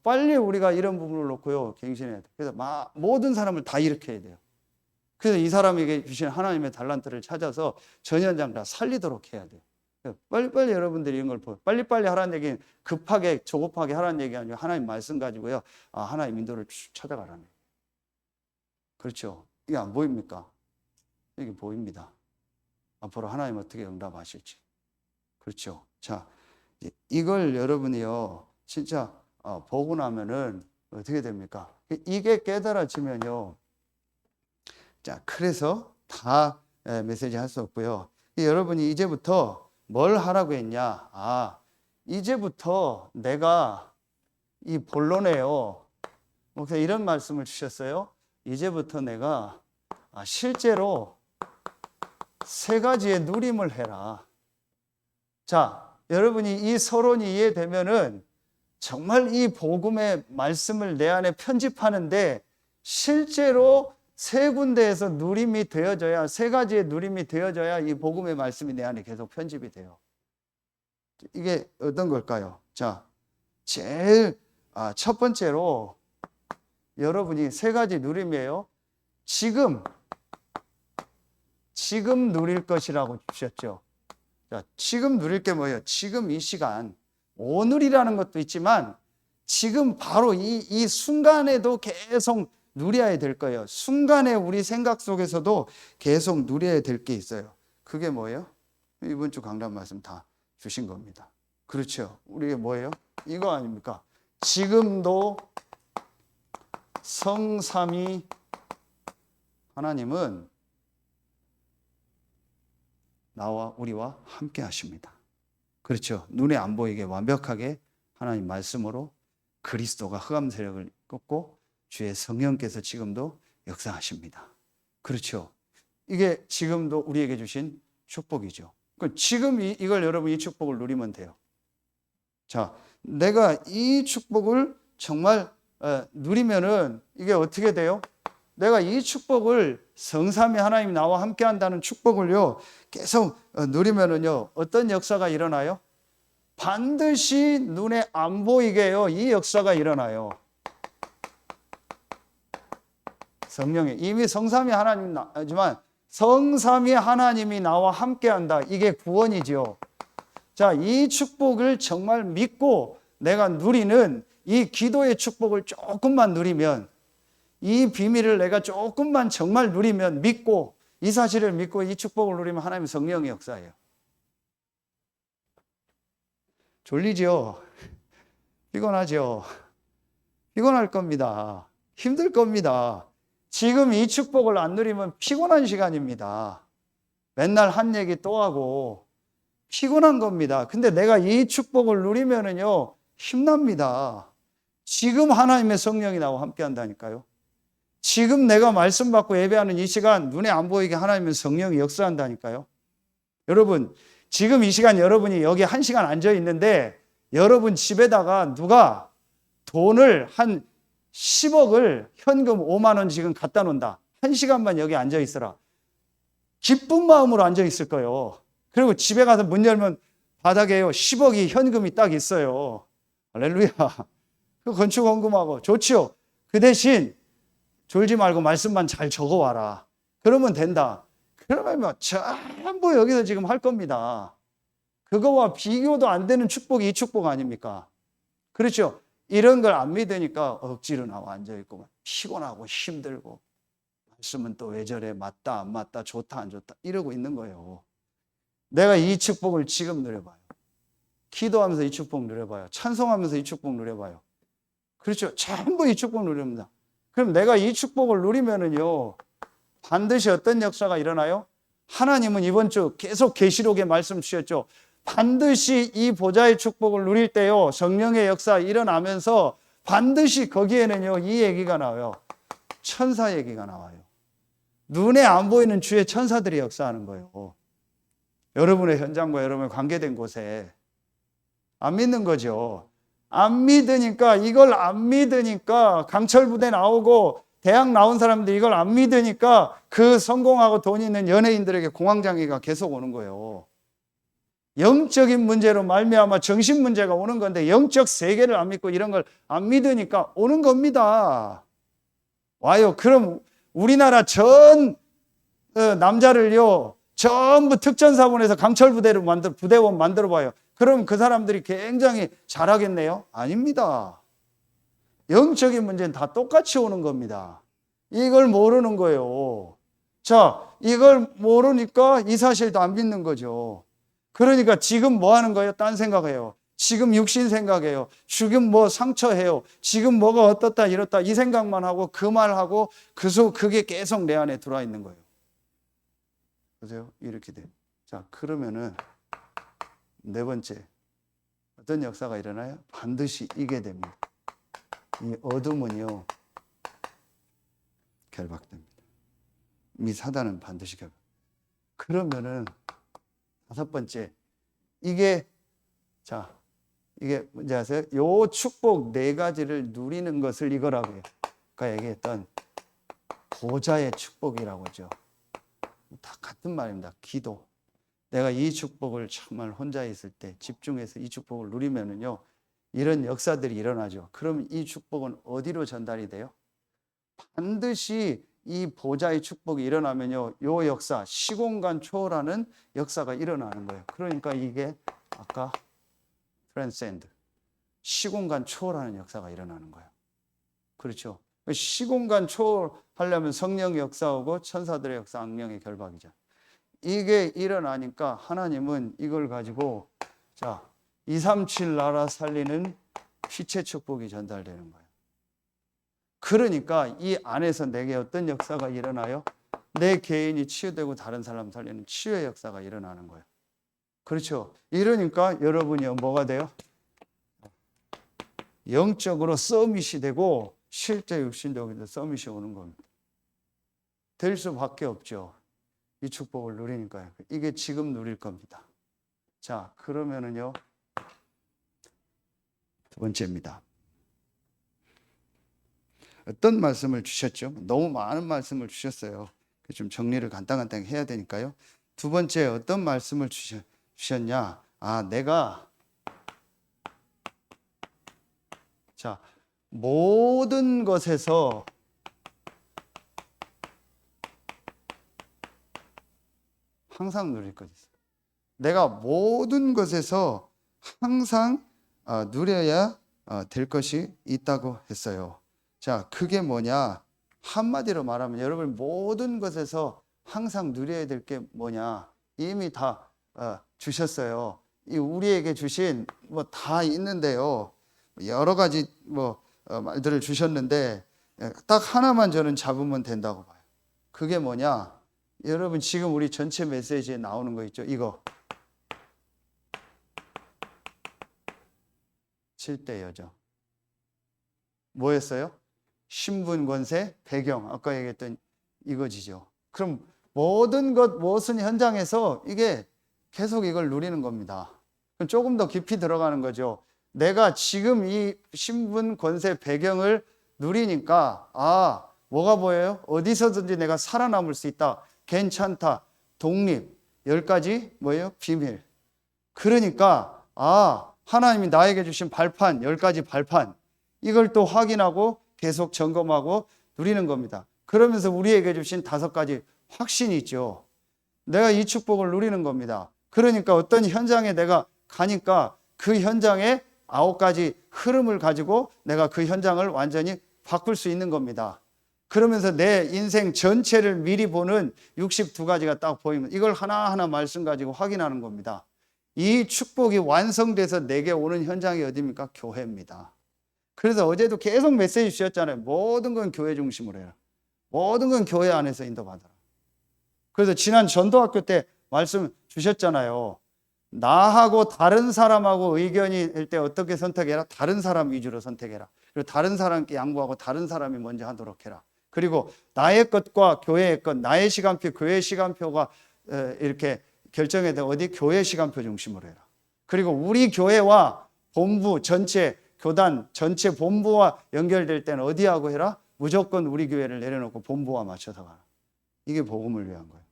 빨리 우리가 이런 부분을 놓고요. 갱신해야 돼요. 그래서 모든 사람을 다 일으켜야 돼요. 그래서 이 사람에게 주신 하나님의 달란트를 찾아서 전 현장 다 살리도록 해야 돼요. 빨리빨리 여러분들이 이런 걸 보여. 빨리빨리 하라는 얘기는 급하게 조급하게 하라는 얘기 아니고 하나님 말씀 가지고요. 하나님 인도를 쭉 찾아가라는 얘기예요. 그렇죠. 이게 안 보입니까? 이게 보입니다. 앞으로 하나님 어떻게 응답하실지. 그렇죠. 자, 이걸 여러분이요. 진짜 보고 나면은 어떻게 됩니까? 이게 깨달아지면요. 자, 그래서 다 메시지 할 수 없고요. 여러분이 이제부터 뭘 하라고 했냐? 이제부터 내가 이 본론에요. 목사 이런 말씀을 주셨어요. 이제부터 내가 실제로 세 가지의 누림을 해라. 자, 여러분이 이 서론이 이해되면은 정말 이 복음의 말씀을 내 안에 편집하는데 실제로 세 군데에서 누림이 되어져야, 세 가지의 누림이 되어져야 이 복음의 말씀이 내 안에 계속 편집이 돼요. 이게 어떤 걸까요? 자, 제일 첫 번째로 여러분이 세 가지 누림이에요. 지금 누릴 것이라고 주셨죠. 자, 지금 누릴 게 뭐예요? 지금 이 시간, 오늘이라는 것도 있지만 지금 바로 이 순간에도 계속 누려야 될 거예요. 순간에 우리 생각 속에서도 계속 누려야 될 게 있어요. 그게 뭐예요? 이번 주 강단 말씀 다 주신 겁니다. 그렇죠. 우리가 뭐예요? 이거 아닙니까? 지금도 성삼위 하나님은 나와 우리와 함께 하십니다. 그렇죠. 눈에 안 보이게 완벽하게 하나님 말씀으로 그리스도가 흑암 세력을 꺾고 주의 성령께서 지금도 역사하십니다. 그렇죠. 이게 지금도 우리에게 주신 축복이죠. 지금 이걸 여러분 이 축복을 누리면 돼요. 자, 내가 이 축복을 정말 누리면은 이게 어떻게 돼요? 내가 이 축복을 성삼위 하나님 나와 함께 한다는 축복을요 계속 누리면은요 어떤 역사가 일어나요? 반드시 눈에 안 보이게요 이 역사가 일어나요. 성령이 이미 성삼위 하나님이지만 성삼위 하나님이 나와 함께 한다. 이게 구원이죠. 자, 이 축복을 정말 믿고 내가 누리는 이 기도의 축복을 조금만 누리면, 이 비밀을 내가 조금만 정말 누리면, 믿고 이 사실을 믿고 이 축복을 누리면 하나님의 성령의 역사예요. 졸리죠? 피곤하죠? 피곤할 겁니다. 힘들 겁니다. 지금 이 축복을 안 누리면 피곤한 시간입니다. 맨날 한 얘기 또 하고 피곤한 겁니다. 근데 내가 이 축복을 누리면은요 힘납니다. 지금 하나님의 성령이 나와 함께 한다니까요. 지금 내가 말씀 받고 예배하는 이 시간 눈에 안 보이게 하나님의 성령이 역사한다니까요. 여러분, 지금 이 시간 여러분이 여기 한 시간 앉아 있는데 여러분 집에다가 누가 돈을 한 10억을 현금 5만 원 지금 갖다 놓는다. 한 시간만 여기 앉아 있어라. 기쁜 마음으로 앉아 있을 거예요. 그리고 집에 가서 문 열면 바닥에요 10억이 현금이 딱 있어요. 할렐루야. 그 건축 헌금하고 좋지요. 그 대신 졸지 말고 말씀만 잘 적어와라. 그러면 된다. 그러면 뭐 전부 여기서 지금 할 겁니다. 그거와 비교도 안 되는 축복이 이 축복 아닙니까? 그렇죠. 이런 걸 안 믿으니까 억지로 나와 앉아있고 피곤하고 힘들고 말씀은 또 왜 저래 맞다 안 맞다 좋다 안 좋다 이러고 있는 거예요. 내가 이 축복을 지금 누려봐요. 기도하면서 이 축복 누려봐요. 찬송하면서 이 축복 누려봐요. 그렇죠. 전부 이 축복 누립니다. 그럼 내가 이 축복을 누리면은요 반드시 어떤 역사가 일어나요? 하나님은 이번 주 계속 계시록에 말씀 주셨죠. 반드시 이 보좌의 축복을 누릴 때요 성령의 역사 일어나면서 반드시 거기에는요 이 얘기가 나와요. 천사 얘기가 나와요. 눈에 안 보이는 주의 천사들이 역사하는 거예요. 여러분의 현장과 여러분의 관계된 곳에. 안 믿는 거죠. 안 믿으니까, 이걸 안 믿으니까 강철부대 나오고 대학 나온 사람들 이걸 안 믿으니까 그 성공하고 돈 있는 연예인들에게 공황장애가 계속 오는 거예요. 영적인 문제로 말미암아 정신 문제가 오는 건데 영적 세계를 안 믿고 이런 걸 안 믿으니까 오는 겁니다. 와요. 그럼 우리나라 전 남자를요 전부 특전사본에서 강철부대로 부대원 만들어 봐요. 그럼 그 사람들이 굉장히 잘하겠네요? 아닙니다. 영적인 문제는 다 똑같이 오는 겁니다. 이걸 모르는 거예요. 자, 이걸 모르니까 이 사실도 안 믿는 거죠. 그러니까 지금 뭐 하는 거예요? 딴 생각해요. 지금 육신 생각해요. 지금 뭐 상처해요. 지금 뭐가 어떻다 이렇다 이 생각만 하고 그 말하고 그게 계속 내 안에 들어와 있는 거예요. 보세요. 이렇게 돼. 자, 그러면은 네 번째 어떤 역사가 일어나요? 반드시 이게 됩니다. 이 어둠은요 결박됩니다. 이 사단은 반드시 결박. 그러면은 다섯 번째 이게 뭔지 아세요? 요 축복 네 가지를 누리는 것을 이거라고 해요. 아까 얘기했던 보좌의 축복이라고 하죠. 다 같은 말입니다. 기도. 내가 이 축복을 정말 혼자 있을 때 집중해서 이 축복을 누리면은요, 이런 역사들이 일어나죠. 그럼 이 축복은 어디로 전달이 돼요? 반드시 이 보좌의 축복이 일어나면요, 요 역사, 시공간 초월하는 역사가 일어나는 거예요. 그러니까 이게 아까 트랜센드, 시공간 초월하는 역사가 일어나는 거예요. 그렇죠? 시공간 초월하려면 성령의 역사하고 천사들의 역사, 악령의 결박이죠. 이게 일어나니까 하나님은 이걸 가지고 237 나라 살리는 피체 축복이 전달되는 거예요. 그러니까 이 안에서 내게 어떤 역사가 일어나요? 내 개인이 치유되고 다른 사람 살리는 치유의 역사가 일어나는 거예요. 그렇죠? 이러니까 여러분이 뭐가 돼요? 영적으로 서밋이 되고 실제 육신적으로 서밋이 오는 겁니다. 될 수밖에 없죠. 이 축복을 누리니까요. 이게 지금 누릴 겁니다. 자, 그러면은요, 두 번째입니다. 어떤 말씀을 주셨죠? 너무 많은 말씀을 주셨어요. 좀 정리를 간단하게 해야 되니까요. 두 번째 어떤 말씀을 주셨냐? 내가 모든 것에서 항상 누릴 것이 있어요. 내가 모든 것에서 항상 누려야 될 것이 있다고 했어요. 자, 그게 뭐냐? 한마디로 말하면 여러분 모든 것에서 항상 누려야 될 게 뭐냐? 이미 다 주셨어요. 이 우리에게 주신 다 있는데요. 여러 가지 말들을 주셨는데 딱 하나만 저는 잡으면 된다고 봐요. 그게 뭐냐? 여러분 지금 우리 전체 메시지에 나오는 거 있죠? 이거 7대 여정 뭐였어요? 신분, 권세, 배경 아까 얘기했던 이거지죠. 그럼 무슨 현장에서 이게 계속 이걸 누리는 겁니다. 그럼 조금 더 깊이 들어가는 거죠. 내가 지금 이 신분, 권세, 배경을 누리니까 뭐가 보여요? 어디서든지 내가 살아남을 수 있다. 괜찮다. 독립. 10가지 뭐예요? 비밀. 그러니까 하나님이 나에게 주신 발판, 10가지 발판. 이걸 또 확인하고 계속 점검하고 누리는 겁니다. 그러면서 우리에게 주신 5가지 확신이 있죠. 내가 이 축복을 누리는 겁니다. 그러니까 어떤 현장에 내가 가니까 그 현장에 9가지 흐름을 가지고 내가 그 현장을 완전히 바꿀 수 있는 겁니다. 그러면서 내 인생 전체를 미리 보는 62가지가 딱 보이면 이걸 하나하나 말씀 가지고 확인하는 겁니다. 이 축복이 완성돼서 내게 오는 현장이 어디입니까? 교회입니다. 그래서 어제도 계속 메시지 주셨잖아요. 모든 건 교회 중심으로 해라. 모든 건 교회 안에서 인도받아라. 그래서 지난 전도학교 때 말씀 주셨잖아요. 나하고 다른 사람하고 의견이 될 때 어떻게 선택해라? 다른 사람 위주로 선택해라. 그리고 다른 사람께 양보하고 다른 사람이 먼저 하도록 해라. 그리고 나의 것과 교회의 것, 나의 시간표, 교회의 시간표가 이렇게 결정해야 돼. 어디? 교회 시간표 중심으로 해라. 그리고 우리 교회와 본부 전체 교단 전체 본부와 연결될 때는 어디하고 해라? 무조건 우리 교회를 내려놓고 본부와 맞춰서 가라. 이게 복음을 위한 거예요.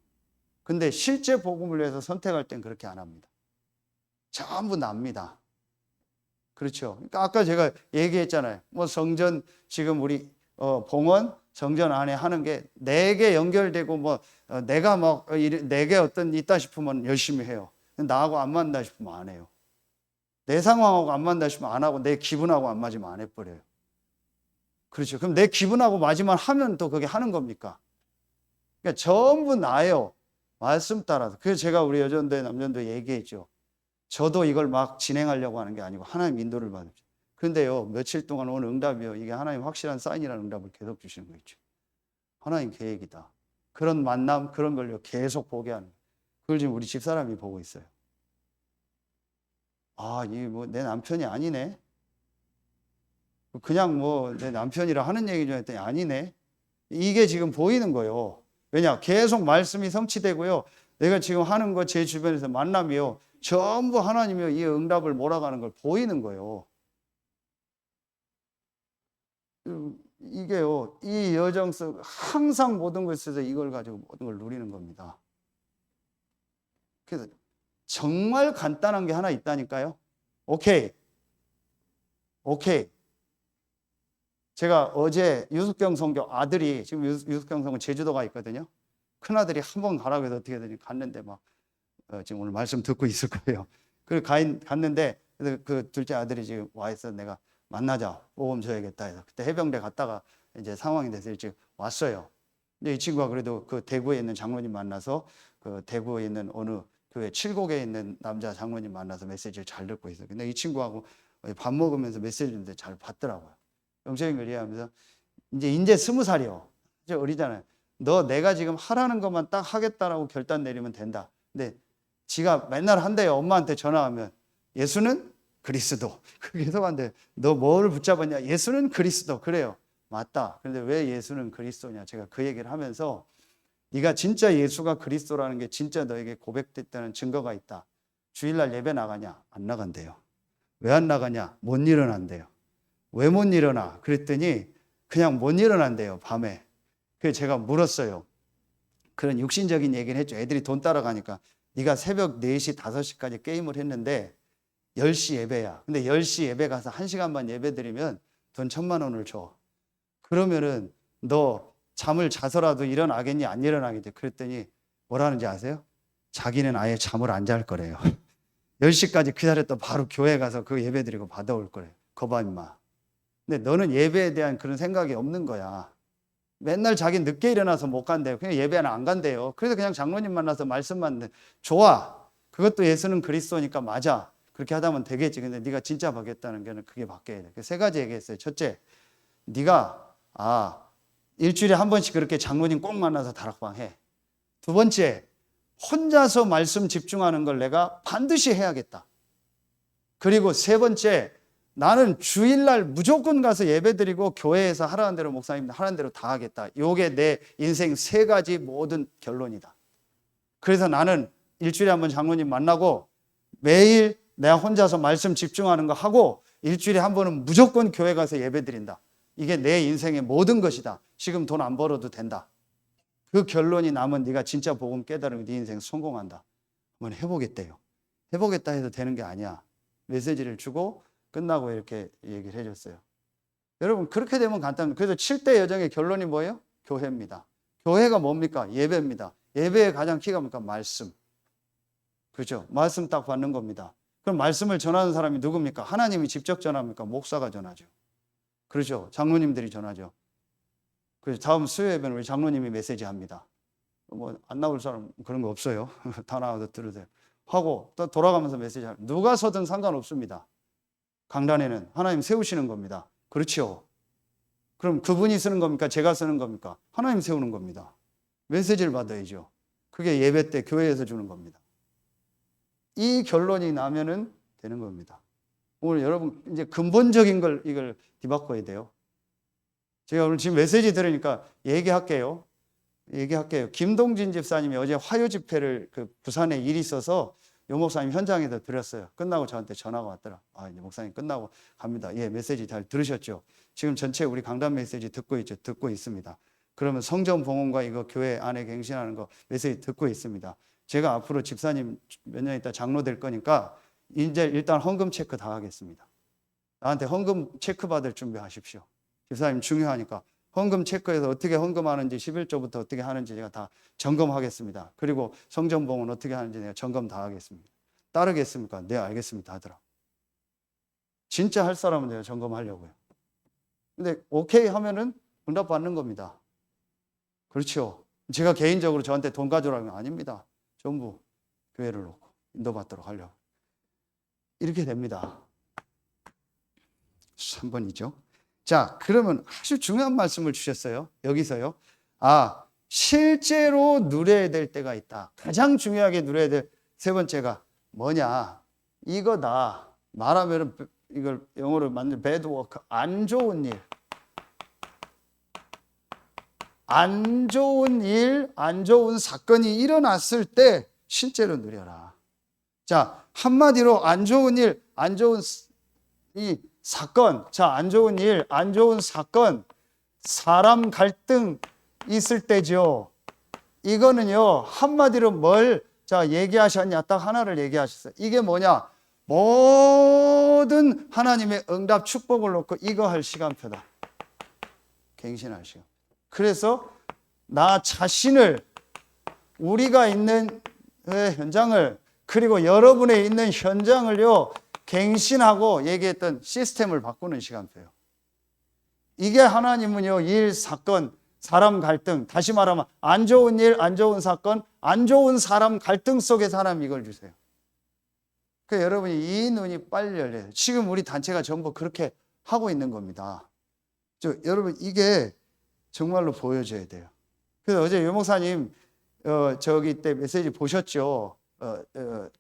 근데 실제 복음을 위해서 선택할 땐 그렇게 안 합니다. 전부 납니다. 그렇죠. 그러니까 아까 제가 얘기했잖아요. 성전 지금 우리 봉헌 성전 안에 하는 게 4개 연결되고 내가 내게 어떤 있다 싶으면 열심히 해요. 나하고 안 맞는다 싶으면 안 해요. 내 상황하고 안 맞는다 싶으면 안 하고 내 기분하고 안 맞으면 안 해버려요. 그렇죠. 그럼 내 기분하고 맞으면 하면 또 그게 하는 겁니까? 그러니까 전부 나예요. 말씀 따라서. 그래서 제가 우리 여전도회 남전도회 얘기했죠. 저도 이걸 막 진행하려고 하는 게 아니고 하나님 인도를 받으죠. 그런데요, 며칠 동안 온 응답이요, 이게 하나님 확실한 사인이라는 응답을 계속 주시는 거 있죠. 하나님 계획이다. 그런 만남, 그런 걸요 계속 보게 하는 거예요. 그걸 지금 우리 집사람이 보고 있어요. 아, 이 뭐 내 남편이 아니네. 그냥 뭐 내 남편이라 하는 얘기 좀 했더니 아니네. 이게 지금 보이는 거예요. 왜냐? 계속 말씀이 성취되고요. 내가 지금 하는 거 제 주변에서 만남이요. 전부 하나님이요. 이 응답을 몰아가는 걸 보이는 거예요. 이게요. 이 여정 속 항상 모든 것에서 이걸 가지고 모든 걸 누리는 겁니다. 그래서 정말 간단한 게 하나 있다니까요. 오케이. 제가 어제 유숙경 선교 아들이, 지금 유숙경 선교 제주도가 있거든요. 큰아들이 한번 가라고 해서 어떻게 되니 갔는데 막 지금 오늘 말씀 듣고 있을 거예요. 갔는데 그 둘째 아들이 지금 와 있어. 내가 만나자, 보험 줘야겠다 해서 그때 해병대 갔다가 이제 상황이 돼서 일찍 왔어요. 근데 이 친구가 그래도 그 대구에 있는 장로님 만나서 그 대구에 있는 어느 교회 칠곡에 있는 남자 장로님 만나서 메시지를 잘 듣고 있어요. 근데 이 친구하고 밥 먹으면서 메시지인데 잘 받더라고요. 영적인 걸 이해하면서 이제 20살이요. 이제 어리잖아요. 너 내가 지금 하라는 것만 딱 하겠다라고 결단 내리면 된다. 근데 지가 맨날 한대요. 엄마한테 전화하면 예수는 그리스도. 계속 한대. 너 뭘 붙잡았냐? 예수는 그리스도. 그래요. 맞다. 그런데 왜 예수는 그리스도냐? 제가 그 얘기를 하면서 네가 진짜 예수가 그리스도라는 게 진짜 너에게 고백됐다는 증거가 있다. 주일날 예배 나가냐? 안 나간대요. 왜 안 나가냐? 못 일어난대요. 왜 못 일어나? 그랬더니 그냥 못 일어난대요. 밤에. 그래서 제가 물었어요. 그런 육신적인 얘기를 했죠. 애들이 돈 따라가니까 네가 새벽 4시, 5시까지 게임을 했는데 10시 예배야. 근데 10시 예배 가서 1시간만 예배 드리면 돈 1,000만 원을 줘. 그러면은 너 잠을 자서라도 일어나겠니? 안 일어나겠니? 그랬더니 뭐라는지 아세요? 자기는 아예 잠을 안 잘 거래요. 10시까지 기다렸다 바로 교회 가서 그 예배 드리고 받아올 거래요. 거봐 임마. 근데 너는 예배에 대한 그런 생각이 없는 거야. 맨날 자기 늦게 일어나서 못 간대요. 그냥 예배는 안 간대요. 그래서 그냥 장로님 만나서 말씀만 좋아. 그것도 예수는 그리스도니까 맞아. 그렇게 하다 보면 되겠지. 근데 네가 진짜 받겠다는 게 그게 바뀌어야 돼. 세 가지 얘기했어요. 첫째, 네가 일주일에 한 번씩 그렇게 장로님 꼭 만나서 다락방 해. 두 번째, 혼자서 말씀 집중하는 걸 내가 반드시 해야겠다. 그리고 세 번째, 나는 주일날 무조건 가서 예배드리고 교회에서 하라는 대로 목사님 하라는 대로 다 하겠다. 이게 내 인생 세 가지 모든 결론이다. 그래서 나는 일주일에 한 번 장로님 만나고 매일 내가 혼자서 말씀 집중하는 거 하고 일주일에 한 번은 무조건 교회 가서 예배드린다. 이게 내 인생의 모든 것이다. 지금 돈 안 벌어도 된다. 그 결론이 나면 네가 진짜 복음 깨달으면 네 인생 성공한다. 한번 해보겠대요. 해보겠다 해도 되는 게 아니야. 메시지를 주고 끝나고 이렇게 얘기를 해줬어요. 여러분 그렇게 되면 간단합니다. 그래서 7대 여정의 결론이 뭐예요? 교회입니다. 교회가 뭡니까? 예배입니다. 예배의 가장 키가 뭡니까? 말씀. 그렇죠? 말씀 딱 받는 겁니다. 그럼 말씀을 전하는 사람이 누굽니까? 하나님이 직접 전합니까? 목사가 전하죠. 그렇죠? 장로님들이 전하죠. 그래서 다음 수요 예배는 우리 장로님이 메시지 합니다. 뭐 안 나올 사람 그런 거 없어요. 다 나와서 들으세요. 하고 또 돌아가면서 메시지 합니다. 누가 서든 상관없습니다. 강단에는 하나님 세우시는 겁니다. 그렇죠? 그럼 그분이 쓰는 겁니까? 제가 쓰는 겁니까? 하나님 세우는 겁니다. 메시지를 받아야죠. 그게 예배 때 교회에서 주는 겁니다. 이 결론이 나면은 되는 겁니다. 오늘 여러분 이제 근본적인 걸 이걸 뒤바꿔야 돼요. 제가 오늘 지금 메시지 들으니까 얘기할게요. 김동진 집사님이 어제 화요 집회를 부산에 일이 있어서 요 목사님 현장에서 드렸어요. 끝나고 저한테 전화가 왔더라. 이제 목사님 끝나고 갑니다. 예, 메시지 잘 들으셨죠? 지금 전체 우리 강단 메시지 듣고 있죠? 듣고 있습니다. 그러면 성전 봉헌과 이거 교회 안에 갱신하는 거 메시지 듣고 있습니다. 제가 앞으로 집사님 몇 년 있다 장로 될 거니까 이제 일단 헌금 체크 다 하겠습니다. 나한테 헌금 체크 받을 준비하십시오. 집사님 중요하니까 헌금 체크해서 어떻게 헌금하는지 11조부터 어떻게 하는지 제가 다 점검하겠습니다. 그리고 성전봉은 어떻게 하는지 내가 점검 다 하겠습니다. 따르겠습니까? 네, 알겠습니다 하더라. 진짜 할 사람은 내가 점검하려고요. 근데 오케이 하면은 응답 받는 겁니다. 그렇죠. 제가 개인적으로 저한테 돈 가져오라는 건 아닙니다. 전부 교회를 놓고 인도받도록 하려고. 이렇게 됩니다. 3번이죠. 자, 그러면 아주 중요한 말씀을 주셨어요. 여기서요. 실제로 누려야 될 때가 있다. 가장 중요하게 누려야 될 세 번째가 뭐냐? 이거다. 말하면 이걸 영어로 만든 bad work, 안 좋은 일. 안 좋은 일, 안 좋은 사건이 일어났을 때 실제로 누려라. 자, 한마디로 안 좋은 일, 안 좋은 이 사건, 안 좋은 일, 안 좋은 사건, 사람 갈등 있을 때죠. 이거는요, 한마디로 얘기하셨냐? 딱 하나를 얘기하셨어요. 이게 뭐냐? 모든 하나님의 응답 축복을 놓고 이거 할 시간표다. 갱신할 시간. 그래서 나 자신을, 우리가 있는 현장을, 그리고 여러분의 있는 현장을요, 갱신하고 얘기했던 시스템을 바꾸는 시간표예요. 이게 하나님은요, 일, 사건, 사람 갈등, 다시 말하면 안 좋은 일, 안 좋은 사건, 안 좋은 사람 갈등 속에서 하나님 이걸 주세요. 그러니까 여러분이 이 눈이 빨리 열려요. 지금 우리 단체가 전부 그렇게 하고 있는 겁니다. 여러분 이게 정말로 보여줘야 돼요. 그래서 어제 유 목사님 저기 때 메시지 보셨죠?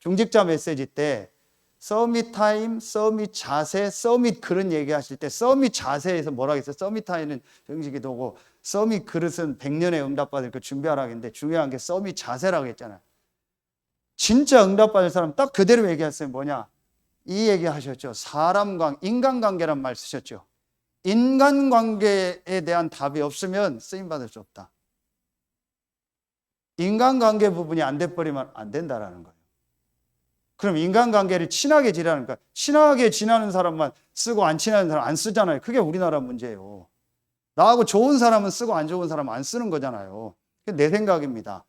중직자 메시지 때 서밋 타임, 서밋 자세, 서밋 그런 얘기하실 때 서밋 자세에서 뭐라고 했어요? 서밋 타임은 정식이 오고 서밋 그릇은 100년에 응답받을 거 준비하라고 했는데 중요한 게 서밋 자세라고 했잖아요. 진짜 응답받을 사람 딱 그대로 얘기했어요. 뭐냐? 이 얘기 하셨죠. 인간관계란 말 쓰셨죠. 인간관계에 대한 답이 없으면 쓰임받을 수 없다. 인간관계 부분이 안 돼버리면 안 된다라는 거예요. 그럼 인간관계를 친하게 지내는 거야. 친하게 지내는 사람만 쓰고 안 친하는 사람 안 쓰잖아요. 그게 우리나라 문제예요. 나하고 좋은 사람은 쓰고 안 좋은 사람은 안 쓰는 거잖아요. 그게 내 생각입니다.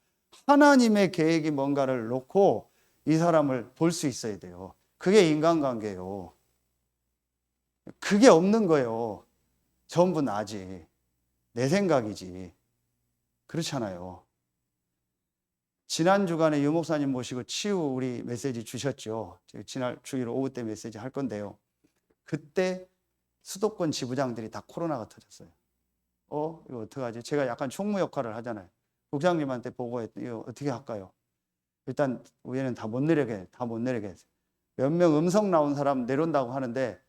하나님의 계획이 뭔가를 놓고 이 사람을 볼 수 있어야 돼요. 그게 인간관계예요. 그게 없는 거예요. 전부 나지. 내 생각이지. 그렇잖아요. 지난 주간에 유 목사님 모시고 치유 우리 메시지 주셨죠. 지난 주일 오후 때 메시지 할 건데요. 그때 수도권 지부장들이 다 코로나가 터졌어요. 이거 어떡하지? 제가 약간 총무 역할을 하잖아요. 국장님한테 보고했더니 이거 어떻게 할까요? 일단 위에는 다 못 내리게 했어요. 몇 명 음성 나온 사람 내려온다고 하는데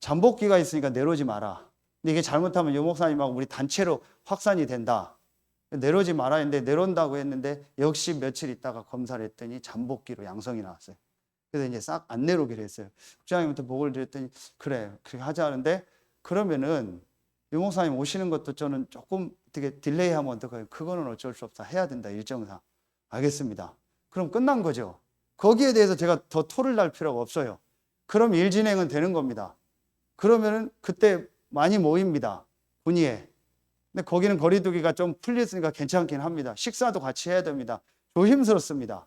잠복기가 있으니까 내려오지 마라. 근데 이게 잘못하면 유 목사님하고 우리 단체로 확산이 된다. 내려오지 마라 했는데 내려온다고 했는데 역시 며칠 있다가 검사를 했더니 잠복기로 양성이 나왔어요. 그래서 이제 싹 안 내려오기로 했어요. 국장님한테 보고를 드렸더니 그래 그렇게 하자 하는데 그러면은 유 목사님 오시는 것도 저는 조금 어떻게 딜레이하면 어떡해요? 그거는 어쩔 수 없다. 해야 된다 일정상. 알겠습니다. 그럼 끝난 거죠. 거기에 대해서 제가 더 토를 날 필요가 없어요. 그럼 일 진행은 되는 겁니다. 그러면은 그때 많이 모입니다. 분위에. 근데 거기는 거리두기가 좀 풀렸으니까 괜찮긴 합니다. 식사도 같이 해야 됩니다. 조심스럽습니다.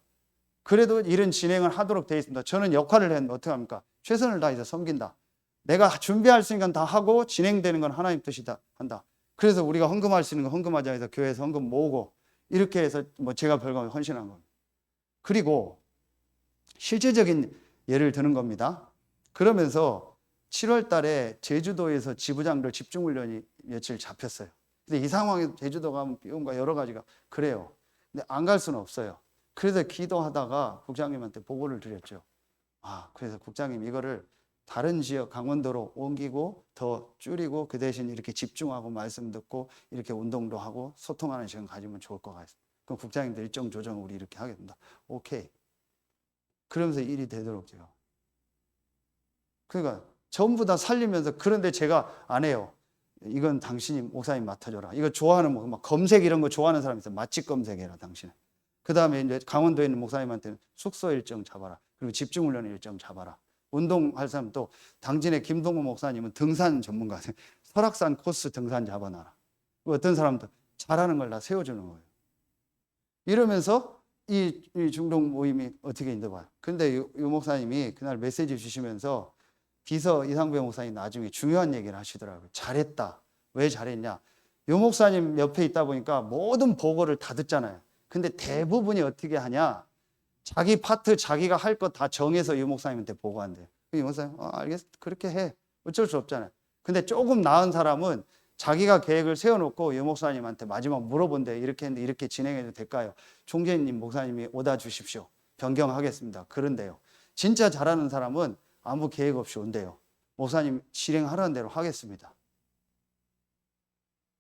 그래도 일은 진행을 하도록 되어 있습니다. 저는 역할을 했는데 어떻게 합니까? 최선을 다해서 섬긴다. 내가 준비할 수 있는 건 다 하고 진행되는 건 하나님 뜻이다 한다. 그래서 우리가 헌금할 수 있는 건 헌금하자 해서 교회에서 헌금 모으고 이렇게 해서 제가 별거 헌신한 겁니다. 그리고 실제적인 예를 드는 겁니다. 그러면서 7월 달에 제주도에서 지부장들 집중훈련이 며칠 잡혔어요. 근데 이 상황에서 제주도 가면 비용과 여러 가지가 그래요. 근데 안 갈 수는 없어요. 그래서 기도하다가 국장님한테 보고를 드렸죠. 그래서 국장님 이거를 다른 지역 강원도로 옮기고 더 줄이고 그 대신 이렇게 집중하고 말씀 듣고 이렇게 운동도 하고 소통하는 시간 가지면 좋을 것 같습니다. 그럼 국장님들 일정 조정 우리 이렇게 하겠습니다. 오케이. 그러면서 일이 되도록 제가. 그러니까 전부 다 살리면서 그런데 제가 안 해요. 이건 당신이 목사님 맡아줘라. 이거 좋아하는 막 검색 이런 거 좋아하는 사람 있어요. 맛집 검색해라 당신은. 그 다음에 이제 강원도에 있는 목사님한테는 숙소 일정 잡아라. 그리고 집중훈련 일정 잡아라. 운동할 사람 또 당진의 김동호 목사님은 등산 전문가세요. 설악산 코스 등산 잡아놔라. 어떤 사람도 잘하는 걸 다 세워주는 거예요. 이러면서 이 중동 모임이 어떻게 있는지 봐요. 근데 유 목사님이 그날 메시지 주시면서 비서 이상배 목사님 나중에 중요한 얘기를 하시더라고요. 잘했다. 왜 잘했냐? 유 목사님 옆에 있다 보니까 모든 보고를 다 듣잖아요. 근데 대부분이 어떻게 하냐? 자기 파트 자기가 할 것 다 정해서 유 목사님한테 보고한대요. 이 목사님, 알겠어. 그렇게 해. 어쩔 수 없잖아요. 근데 조금 나은 사람은 자기가 계획을 세워놓고 유 목사님한테 마지막 물어본대. 이렇게 했는데 이렇게 진행해도 될까요? 총재님, 목사님이 오다 주십시오. 변경하겠습니다. 그런데요. 진짜 잘하는 사람은 아무 계획 없이 온대요. 목사님 실행하라는 대로 하겠습니다.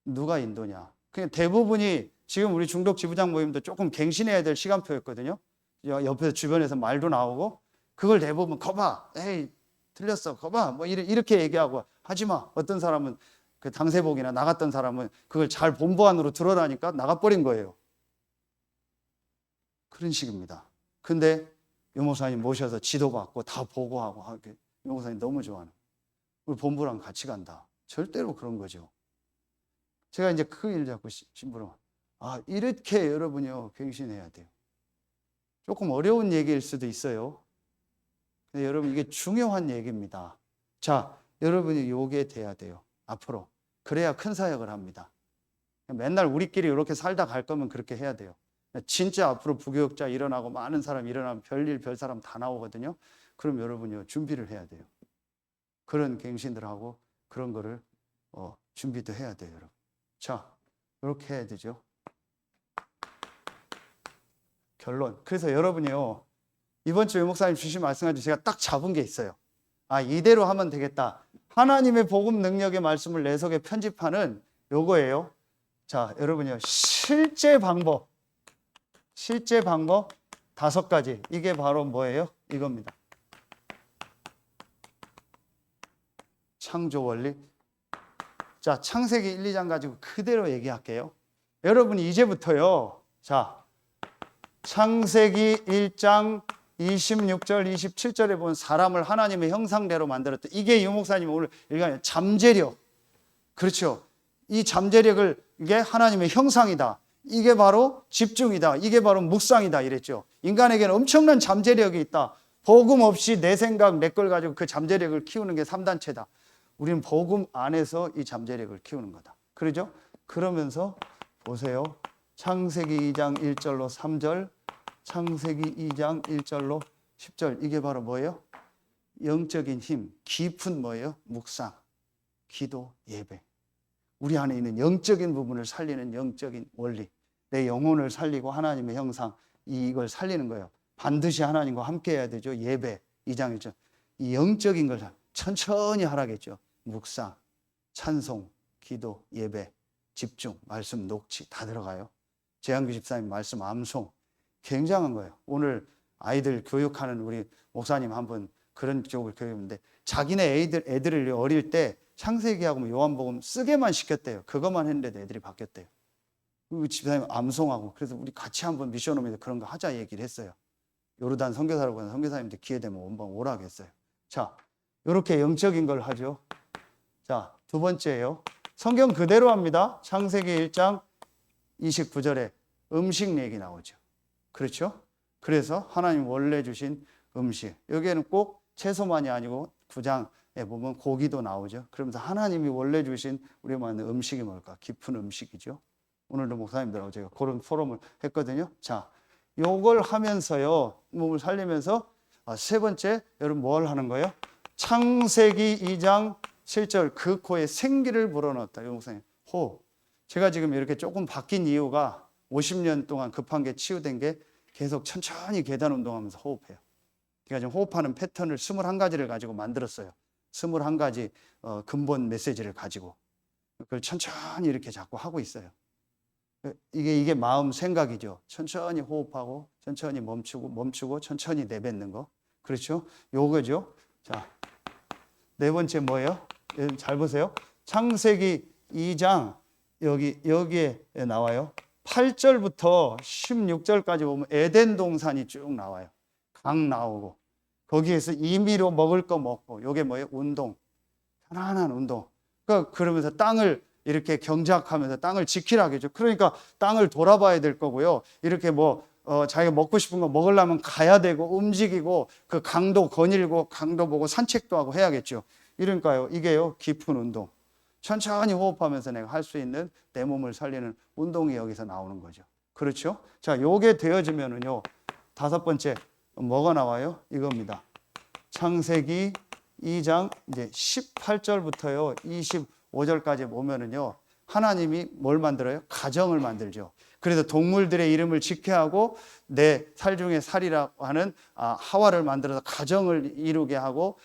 누가 인도냐? 그냥 대부분이 지금 우리 중독 지부장 모임도 조금 갱신해야 될 시간표였거든요. 옆에서 주변에서 말도 나오고 그걸 대부분 거봐, 에이 틀렸어, 거봐, 뭐 이렇게 얘기하고 하지 마. 어떤 사람은 그 당세복이나 나갔던 사람은 그걸 잘 본부 안으로 들어라니까 나가버린 거예요. 그런 식입니다. 근데 유 목사님 모셔서 지도받고 다 보고하고 유 목사님 너무 좋아하는. 우리 본부랑 같이 간다. 절대로 그런 거죠. 제가 이제 그 일 잡고 심부름. 이렇게 여러분이요 갱신해야 돼요. 조금 어려운 얘기일 수도 있어요. 근데 여러분 이게 중요한 얘기입니다. 자, 여러분이 요게 돼야 돼요. 앞으로. 그래야 큰 사역을 합니다. 맨날 우리끼리 이렇게 살다 갈 거면 그렇게 해야 돼요. 진짜 앞으로 부교육자 일어나고 많은 사람 일어나면 별일 별사람 다 나오거든요. 그럼 여러분이 준비를 해야 돼요. 그런 갱신들하고 그런 거를 준비도 해야 돼요, 여러분. 자, 이렇게 해야 되죠. 결론. 그래서 여러분이요, 이번 주 유 목사님 주신 말씀 가지고 제가 딱 잡은 게 있어요. 이대로 하면 되겠다. 하나님의 복음 능력의 말씀을 내 속에 편집하는 요거예요. 자, 여러분이요, 실제 방법 5가지. 이게 바로 뭐예요? 이겁니다. 창조 원리. 자, 창세기 1, 2장 가지고 그대로 얘기할게요. 여러분이 이제부터요, 자, 창세기 1장 26절, 27절에 보면 사람을 하나님의 형상대로 만들었다. 이게 유 목사님 오늘 읽은 잠재력. 그렇죠. 이 잠재력을, 이게 하나님의 형상이다. 이게 바로 집중이다. 이게 바로 묵상이다. 이랬죠. 인간에게는 엄청난 잠재력이 있다. 복음 없이 내 생각, 내 걸 가지고 그 잠재력을 키우는 게 3단체다. 우리는 복음 안에서 이 잠재력을 키우는 거다. 그러죠? 그러면서 보세요. 창세기 2장 1절로 3절, 창세기 2장 1절로 10절. 이게 바로 뭐예요? 영적인 힘, 깊은 뭐예요? 묵상, 기도, 예배. 우리 안에 있는 영적인 부분을 살리는 영적인 원리. 내 영혼을 살리고 하나님의 형상, 이걸 살리는 거예요. 반드시 하나님과 함께 해야 되죠. 예배, 2장 1절. 이 영적인 걸 천천히 하라겠죠. 묵상, 찬송, 기도, 예배, 집중, 말씀 녹취 다 들어가요. 재한규 집사님 말씀 암송. 굉장한 거예요. 오늘 아이들 교육하는 우리 목사님 한 분 그런 쪽을 교육했는데 자기네 애들을 어릴 때 창세기하고 요한복음 쓰게만 시켰대요. 그것만 했는데도 애들이 바뀌었대요. 그 집사님 암송하고. 그래서 우리 같이 한번 미션홈에서 그런 거 하자 얘기를 했어요. 요르단 선교사라고 하는 선교사님들 기회 되면 원방 오라고 했어요. 자, 이렇게 영적인 걸 하죠. 자, 두 번째예요. 성경 그대로 합니다. 창세기 1장 29절에 음식 얘기 나오죠. 그렇죠? 그래서 하나님 원래 주신 음식. 여기에는 꼭 채소만이 아니고 9장에 보면 고기도 나오죠. 그러면서 하나님이 원래 주신 우리가 말하는 음식이 뭘까? 깊은 음식이죠. 오늘도 목사님들하고 제가 그런 포럼을 했거든요. 자, 요걸 하면서요, 몸을 살리면서 세 번째, 여러분 뭘 하는 거예요? 창세기 2장 7절 그 코에 생기를 불어넣었다. 목사님, 호흡. 제가 지금 이렇게 조금 바뀐 이유가 50년 동안 급한 게 치유된 게 계속 천천히 계단 운동하면서 호흡해요. 제가 지금 호흡하는 패턴을 21가지를 가지고 만들었어요. 21가지 근본 메시지를 가지고 그걸 천천히 이렇게 자꾸 하고 있어요. 이게 마음 생각이죠. 천천히 호흡하고 천천히 멈추고 천천히 내뱉는 거. 그렇죠? 요거죠. 자, 네 번째 뭐예요? 잘 보세요. 창세기 2장 여기에 나와요. 8절부터 16절까지 보면 에덴 동산이 쭉 나와요. 강 나오고 거기에서 임의로 먹을 거 먹고 요게 뭐예요? 운동. 편안한 운동. 그러면서 땅을 이렇게 경작하면서 땅을 지키라겠죠. 그러니까 땅을 돌아봐야 될 거고요. 이렇게 자기가 먹고 싶은 거 먹으려면 가야 되고 움직이고 그 강도 거닐고 강도 보고 산책도 하고 해야겠죠. 이러니까요. 이게요. 깊은 운동. 천천히 호흡하면서 내가 할 수 있는 내 몸을 살리는 운동이 여기서 나오는 거죠. 그렇죠? 자, 요게 되어지면은요. 5번째 뭐가 나와요? 이겁니다. 창세기 2장 이제 18절부터요 25절까지 보면은요 하나님이 뭘 만들어요? 가정을 만들죠. 그래서 동물들의 이름을 지켜야 하고 내 살 중에 살이라고 하는 하와를 만들어서 가정을 이루게 하고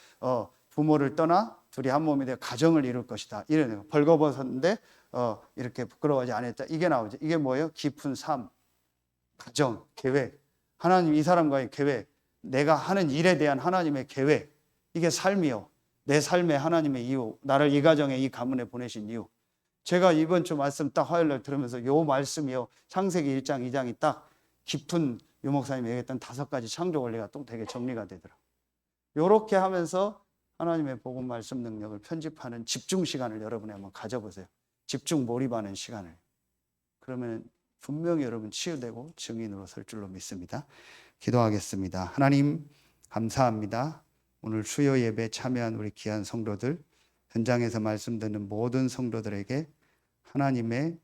부모를 떠나 둘이 한 몸이 되어 가정을 이룰 것이다. 이런 벌거벗었는데 이렇게 부끄러워하지 않았다. 이게 나오죠. 이게 뭐예요? 깊은 삶, 가정, 계획. 하나님 이 사람과의 계획, 내가 하는 일에 대한 하나님의 계획. 이게 삶이요. 내 삶의 하나님의 이유, 나를 이 가정에 이 가문에 보내신 이유. 제가 이번 주 말씀 딱 화요일날 들으면서 요 말씀이요. 창세기 1장, 2장이 딱 깊은 유 목사님이 얘기했던 5가지 창조 원리가 또 되게 정리가 되더라고요. 요렇게 하면서 하나님의 복음 말씀 능력을 편집하는 집중 시간을 여러분이 한번 가져보세요. 집중 몰입하는 시간을. 그러면 분명히 여러분 치유되고 증인으로 설 줄로 믿습니다. 기도하겠습니다. 하나님 감사합니다. 오늘 수요 예배에 참여한 우리 귀한 성도들, 현장에서 말씀 듣는 모든 성도들에게 하나님의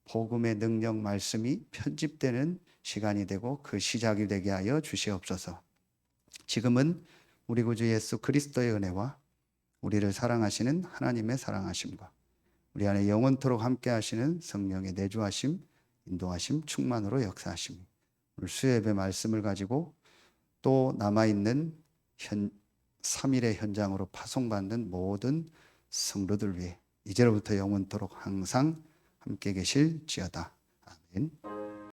복음의 능력 말씀이 편집되는 시간이 되고 그 시작이 되게 하여 주시옵소서. 지금은 우리 구주 예수 그리스도의 은혜와 우리를 사랑하시는 하나님의 사랑하심과 우리 안에 영원토록 함께 하시는 성령의 내주하심, 인도하심, 충만으로 역사하심. 오늘 수요예배 말씀을 가지고 또 남아있는 3일의 현장으로 파송받는 모든 성도들 위해 이제로부터 영원토록 항상 함께 계실지어다. 아멘.